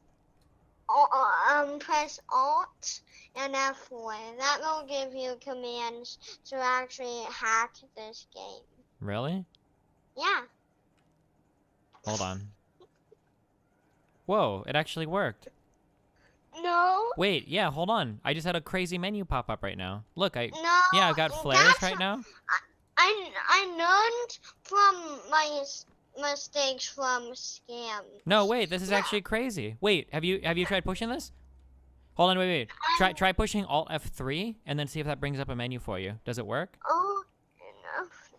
Alt and F4. That will give you commands to actually hack this game. Really? Yeah. Hold on. Whoa, it actually worked. No. Wait, yeah, hold on. I just had a crazy menu pop up right now. Look, No. yeah, I've got flares that's- right now. I learned from my mistakes from scams. No, wait, this is actually crazy. Wait, have you tried pushing this? Hold on, wait. Try pushing Alt F3 and then see if that brings up a menu for you. Does it work? Oh, enough.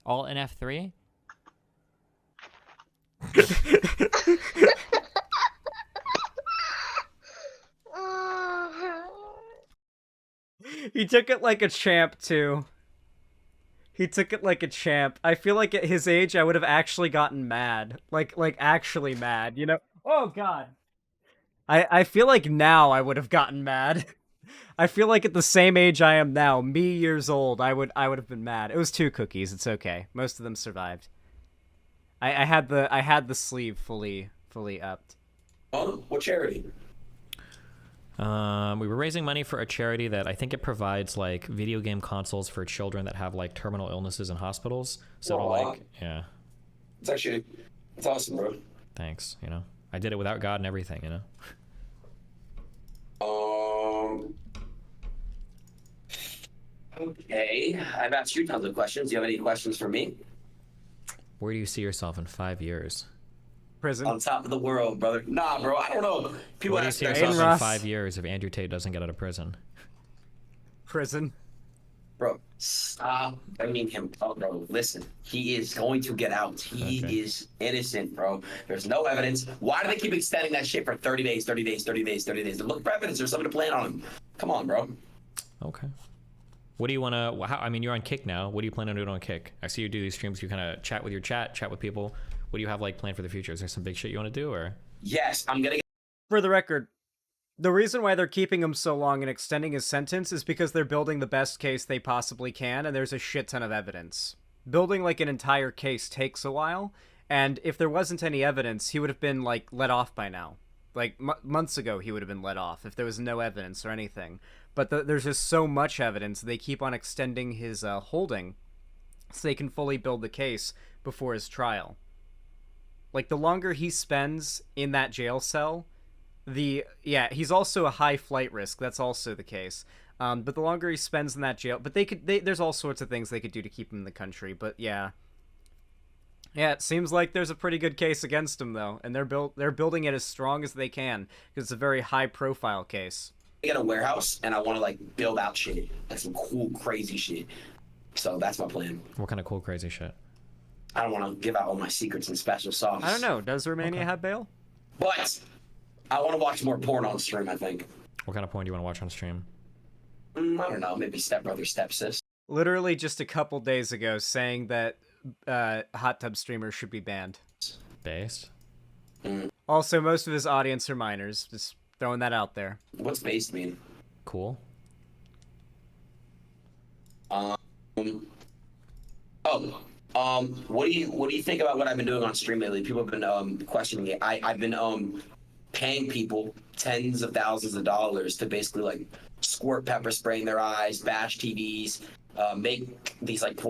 Alt and F3? He took it like a champ, too. He took it like a champ. I feel like at his age, I would have actually gotten mad. Like actually mad, you know? Oh, God. I feel like now I would have gotten mad. I feel like at the same age I am now, me years old, I would have been mad. It was 2 cookies. It's okay. Most of them survived. I had the sleeve fully upped. Oh, what charity? We were raising money for a charity that I think it provides like video game consoles for children that have like terminal illnesses in hospitals. So to, like, yeah. It's awesome, bro. Thanks. You know, I did it without God and everything. You know. Okay. I've asked you tons of questions. Do you have any questions for me? Where do you see yourself in 5 years? Prison. On top of the world, brother. Nah, bro. I don't know. People Where do you ask see that. yourself in Ross. 5 years if Andrew Tate doesn't get out of prison? Prison. Bro, stop blaming him. Oh, bro, listen. He is going to get out. He Okay. is innocent, bro. There's no evidence. Why do they keep extending that shit for 30 days, 30 days, 30 days, 30 days? They're looking for evidence. There's something to plan on him. Come on, bro. Okay. What do you want to? I mean, you're on Kick now. What do you plan on doing on Kick? I see you do these streams. You kind of chat with your chat with people. What do you have like planned for the future? Is there some big shit you want to do, or? Yes, I'm going to For the record, the reason why they're keeping him so long and extending his sentence is because they're building the best case they possibly can, and there's a shit ton of evidence. Building, like, an entire case takes a while, and if there wasn't any evidence, he would have been, like, let off by now. Like months ago, he would have been let off if there was no evidence or anything. But there's just so much evidence, they keep on extending his holding so they can fully build the case before his trial. Like, the longer he spends in that jail cell, he's also a high flight risk. That's also the case. But the longer he spends in that jail, but there's all sorts of things they could do to keep him in the country. But yeah, it seems like there's a pretty good case against him though, and they're building it as strong as they can because it's a very high profile case. I get a warehouse and I want to like build out shit, like some cool, crazy shit. So that's my plan. What kind of cool, crazy shit? I don't want to give out all my secrets and special sauce. I don't know. Does Romania have bail? But I want to watch more porn on stream, I think. What kind of porn do you want to watch on stream? I don't know. Maybe stepbrother, stepsis. Literally just a couple days ago saying that hot tub streamers should be banned. Based? Also, most of his audience are minors. Just throwing that out there. What's based mean? Cool. What do you think about what I've been doing on stream lately? People have been questioning it. I've been paying people tens of thousands of dollars to basically like squirt pepper spray in their eyes, bash TVs, make these like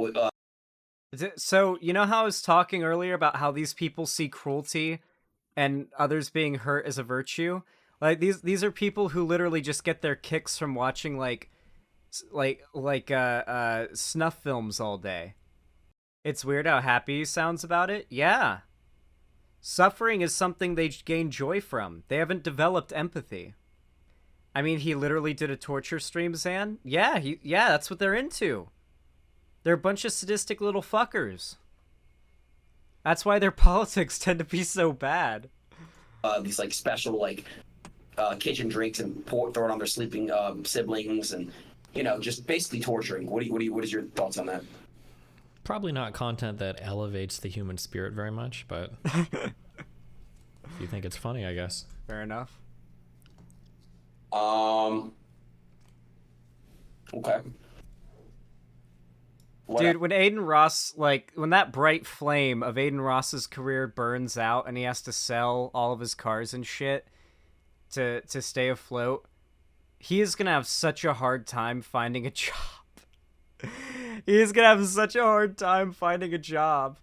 So, you know how I was talking earlier about how these people see cruelty and others being hurt as a virtue? Like, these are people who literally just get their kicks from watching snuff films all day. It's weird how happy he sounds about it. Yeah. Suffering is something they gain joy from. They haven't developed empathy. I mean, he literally did a torture stream, Zan. Yeah, that's what they're into. They're a bunch of sadistic little fuckers. That's why their politics tend to be so bad. These like special like kitchen drinks and throw it on their sleeping siblings, and just basically torturing. What is your thoughts on that? Probably not content that elevates the human spirit very much, but if you think it's funny, I guess. Fair enough. Okay. Dude, when Adin Ross, when that bright flame of Adin Ross's career burns out and he has to sell all of his cars and shit to stay afloat, he is gonna have such a hard time finding a job. He's gonna have such a hard time finding a job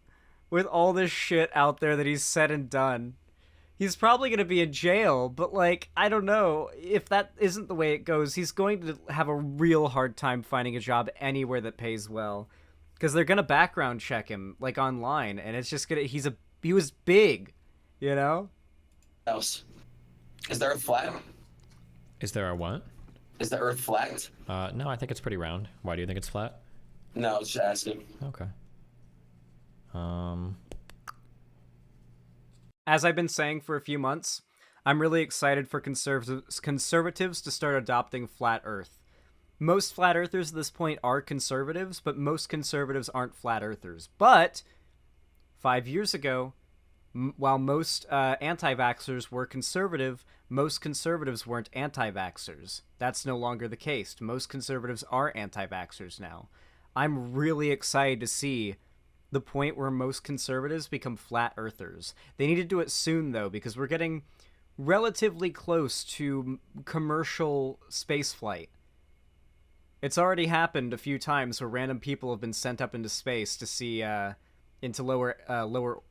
with all this shit out there that he's said and done. He's probably gonna be in jail, but I don't know. If that isn't the way it goes, he's going to have a real hard time finding a job anywhere that pays well. Because they're gonna background check him, online, and it's just gonna, he was big, you know? Else. Is the Earth flat? Is there a what? Is the Earth flat? No, I think it's pretty round. Why do you think it's flat? No, I was just asking. Okay. As I've been saying for a few months, I'm really excited for conservatives to start adopting flat Earth. Most flat earthers at this point are conservatives, but most conservatives aren't flat earthers. But 5 years ago, while most anti-vaxxers were conservative, most conservatives weren't anti-vaxxers. That's no longer the case. Most conservatives are anti-vaxxers now. I'm really excited to see the point where most conservatives become flat earthers. They need to do it soon, though, because we're getting relatively close to commercial spaceflight. It's already happened a few times where random people have been sent up into space to see, into lower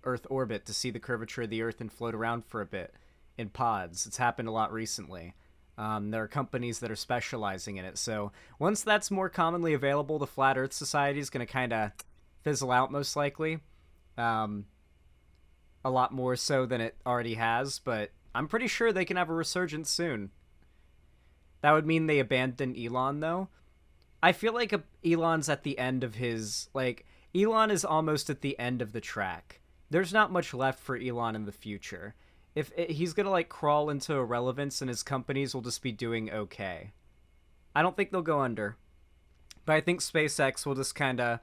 Earth orbit to see the curvature of the Earth and float around for a bit in pods. It's happened a lot recently. There are companies that are specializing in it. So once that's more commonly available, the Flat Earth Society is going to kind of fizzle out most likely. A lot more so than it already has, but I'm pretty sure they can have a resurgence soon. That would mean they abandon Elon, though. I feel like Elon's at the end of his... Elon is almost at the end of the track. There's not much left for Elon in the future. He's gonna, crawl into irrelevance and his companies will just be doing okay. I don't think they'll go under. But I think SpaceX will just kind of...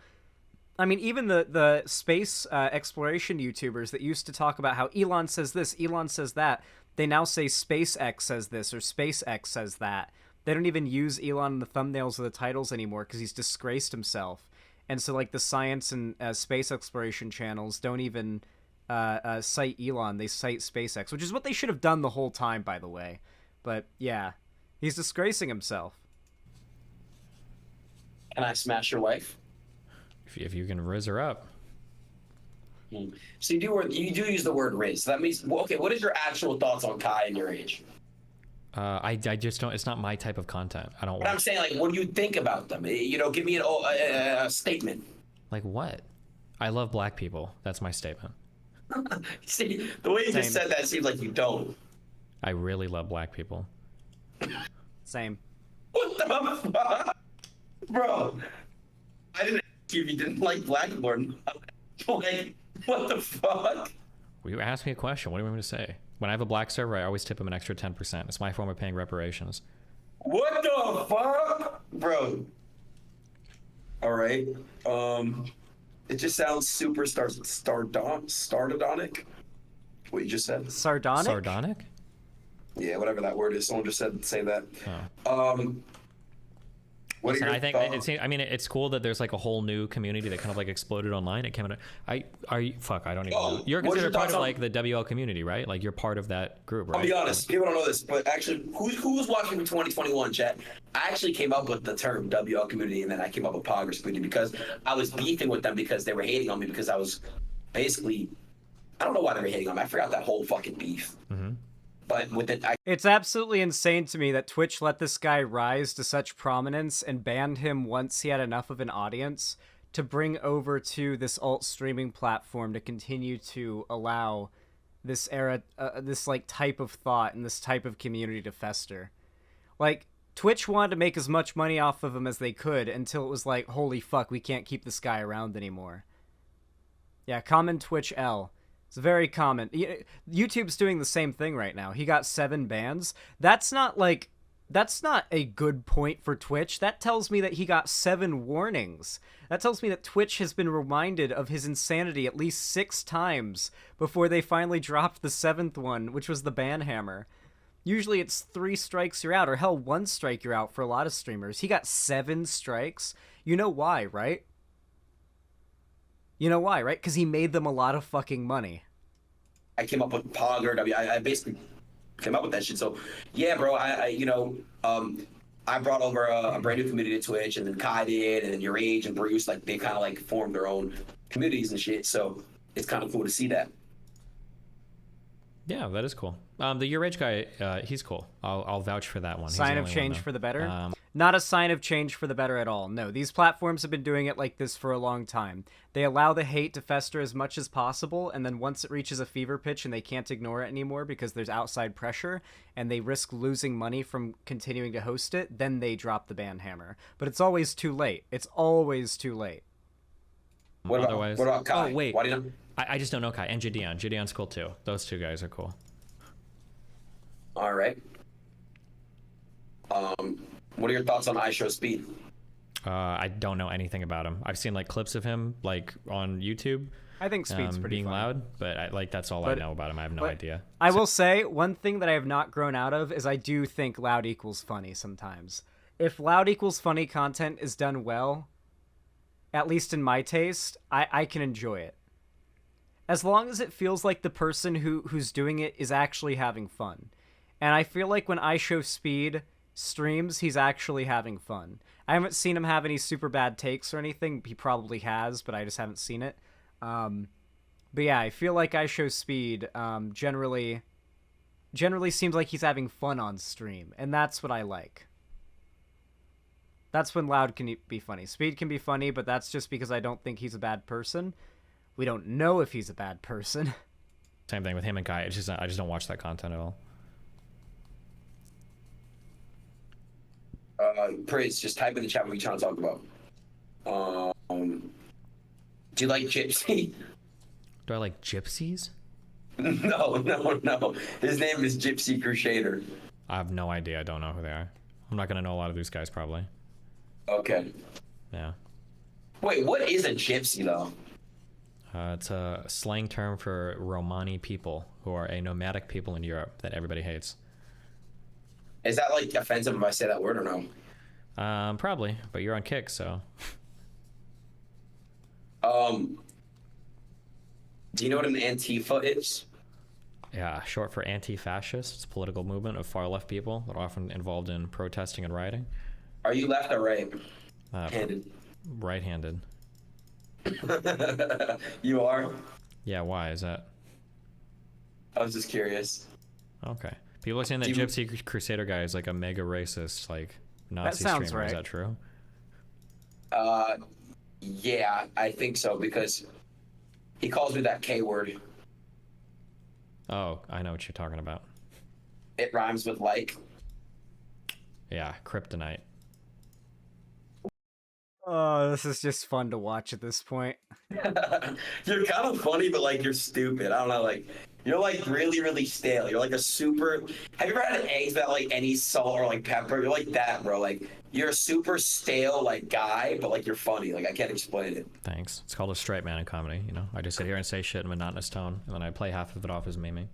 I mean, even the space exploration YouTubers that used to talk about how Elon says this, Elon says that, they now say SpaceX says this or SpaceX says that. They don't even use Elon in the thumbnails or the titles anymore because he's disgraced himself. And so, the science and space exploration channels don't even cite Elon, they cite SpaceX, which is what they should have done the whole time, by the way. But yeah, he's disgracing himself. Can I smash your wife? If you can riz her up. So you do use the word riz. So that means, well, okay, what is your actual thoughts on Kai and your age? I just don't. It's not my type of content. I don't. But I'm saying, like, what do you think about them? You know, give me a statement. Like what? I love black people. That's my statement. See, the way you just Same. said that seems like you don't. I really love black people. Same. What the fuck? Bro, I didn't ask you if you didn't like black people or not. Like, what the fuck? Well, you asked me a question. What do you want me to say? When I have a black server, I always tip him an extra 10%. It's my form of paying reparations. What the fuck? Bro. Alright. It just sounds super sardonic. What you just said. Sardonic? Sardonic? Yeah, whatever that word is. Someone just said say that. Oh. What Listen, are your I think thoughts? it's cool that there's like a whole new community that kind of like exploded online. It came out. I don't even know. You're what's your considered part thoughts of on- like the WL community, right? Like you're part of that group, right? I'll be honest, people don't know this, but actually, who was watching for 2021, chat? I actually came up with the term WL community, and then I came up with Poggers community because I was beefing with them because they were hating on me because I was basically, I don't know why they were hating on me. I forgot that whole fucking beef. Mm-hmm. But with it, It's absolutely insane to me that Twitch let this guy rise to such prominence and banned him once he had enough of an audience to bring over to this alt streaming platform to continue to allow this this like type of thought and this type of community to fester. Like, Twitch wanted to make as much money off of him as they could until it was like, holy fuck, we can't keep this guy around anymore. Yeah, common Twitch L. It's very common. YouTube's doing the same thing right now. He got 7 bans. That's not a good point for Twitch. That tells me that he got 7 warnings. That tells me that Twitch has been reminded of his insanity at least 6 times before they finally dropped the 7th one, which was the ban hammer. Usually it's 3 strikes you're out, or hell, 1 strike you're out for a lot of streamers. He got 7 strikes. You know why, right? You know why, right? Because he made them a lot of fucking money. I came up with Pogger. I basically came up with that shit. So yeah, bro. I brought over a brand new community to Twitch, and then Kai did, and then Your Age and Bruce, like they kind of like formed their own communities and shit. So it's kind of cool to see that. Yeah, that is cool. The Your Age guy, he's cool. I'll vouch for that one. He's Sign the of only change one, for the better? though. Not a sign of change for the better at all. No, these platforms have been doing it like this for a long time. They allow the hate to fester as much as possible, and then once it reaches a fever pitch and they can't ignore it anymore because there's outside pressure, and they risk losing money from continuing to host it, then they drop the ban hammer. But it's always too late. It's always too late. What about Kai? Oh, wait. Why do you know? I just don't know Kai. And Gideon. Gideon's cool too. Those 2 guys are cool. All right. What are your thoughts on iShow Speed? I don't know anything about him. I've seen like clips of him like on YouTube. I think Speed's pretty being funny. loud, but that's all I know about him. I have no idea. I will say, one thing that I have not grown out of is I do think loud equals funny sometimes. If loud equals funny content is done well, at least in my taste, I can enjoy it. As long as it feels like the person who's doing it is actually having fun. And I feel like when iShow Speed streams, he's actually having fun. I haven't seen him have any super bad takes or anything. He probably has, but I just haven't seen it. But yeah, I feel like iShow Speed generally seems like he's having fun on stream, and that's what I like. That's when loud can be funny. Speed can be funny, but that's just because I don't think he's a bad person. We don't know if he's a bad person. Same thing with him and Kai. It's just I just don't watch that content at all. Praise, just type in the chat what you're trying to talk about. Do you like Gypsy? Do I like gypsies? No. His name is Gypsy Crusader. I have no idea. I don't know who they are. I'm not gonna know a lot of these guys probably. Okay. Yeah. Wait, what is a gypsy though? It's a slang term for Romani people, who are a nomadic people in Europe that everybody hates. Is that like offensive if I say that word or no? Probably, but you're on Kick, so. Do you know what an Antifa is? Yeah, short for anti-fascist. It's a political movement of far-left people that are often involved in protesting and rioting. Are you left or right? Uh, Handed. Right-handed. You are? Yeah, why is that? I was just curious. Okay. People are saying that Gypsy Crusader guy is like a mega racist, like Nazi sounds streamer. right. Is that true? Yeah, I think so because he calls me that K word. Oh, I know what you're talking about. It rhymes with like. Yeah, kryptonite. Oh, this is just fun to watch at this point. You're kind of funny, but like you're stupid. I don't know, like you're like really, really stale. You're like a super. Have you ever had eggs without like any salt or like pepper? You're like that, bro. Like you're a super stale like guy, but like you're funny. Like I can't explain it. Thanks. It's called a straight man in comedy. You know, I just sit here and say shit in a monotonous tone, and then I play half of it off as memeing.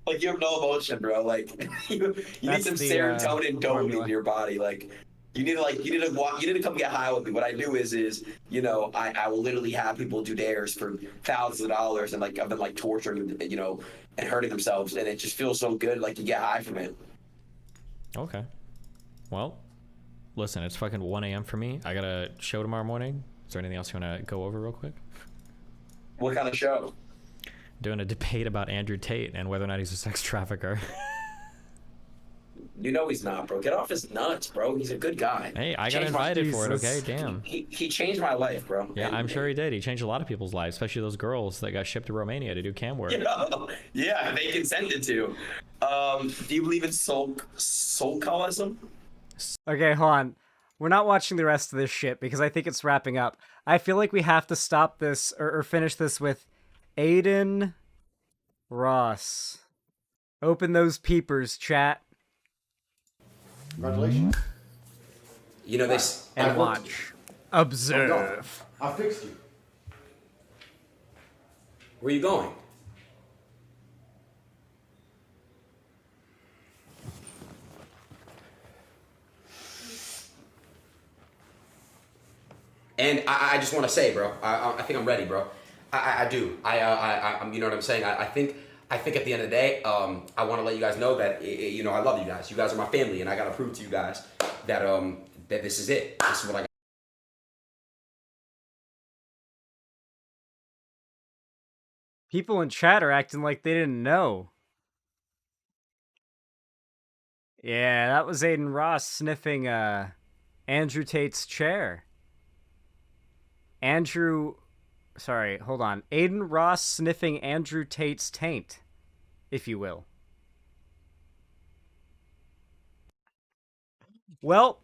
Like you have no emotion, bro. Like you need some serotonin, dopamine in your body. Like you need to come get high with me. What I do is you know I will literally have people do dares for thousands of dollars and like I've been like torturing you know and hurting themselves and it just feels so good like you get high from it. Okay. Well, listen, it's fucking 1 a.m. for me. I got a show tomorrow morning. Is there anything else you want to go over real quick? What kind of show? Doing a debate about Andrew Tate and whether or not he's a sex trafficker. You know he's not, bro. Get off his nuts, bro. He's a good guy. Hey, I got invited for it, okay? Damn. He changed my life, bro. Yeah, I'm sure he did. He changed a lot of people's lives, especially those girls that got shipped to Romania to do cam work. Yeah, they consented to. Do you believe in socialism? Okay, hold on. We're not watching the rest of this shit because I think it's wrapping up. I feel like we have to stop this or finish this with Adin Ross. Open those peepers, chat. Congratulations. You know this. And watch. Observe. I fixed you. Where are you going? And I just want to say, bro, I think I'm ready, bro. I do. I'm, you know what I'm saying? I think at the end of the day, I want to let you guys know that, you know, I love you guys. You guys are my family, and I got to prove to you guys that, that this is it. This is what I got. People in chat are acting like they didn't know. Yeah, that was Adin Ross sniffing Andrew Tate's chair. Sorry, hold on. Adin Ross sniffing Andrew Tate's taint, if you will. Well,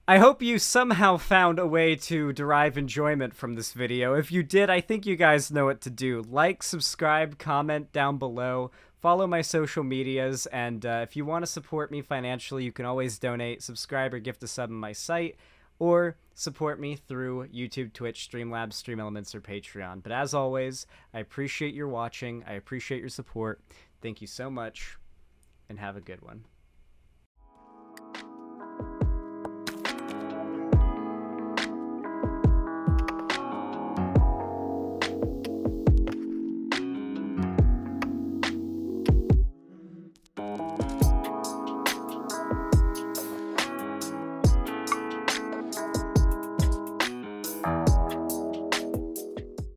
I hope you somehow found a way to derive enjoyment from this video. If you did, I think you guys know what to do. Like, subscribe, comment down below, follow my social medias, and if you want to support me financially, you can always donate, subscribe, or gift a sub on my site, or support me through YouTube, Twitch, Streamlabs, Stream Elements, or Patreon. But as always, I appreciate your watching, I appreciate your support. Thank you so much, and have a good one.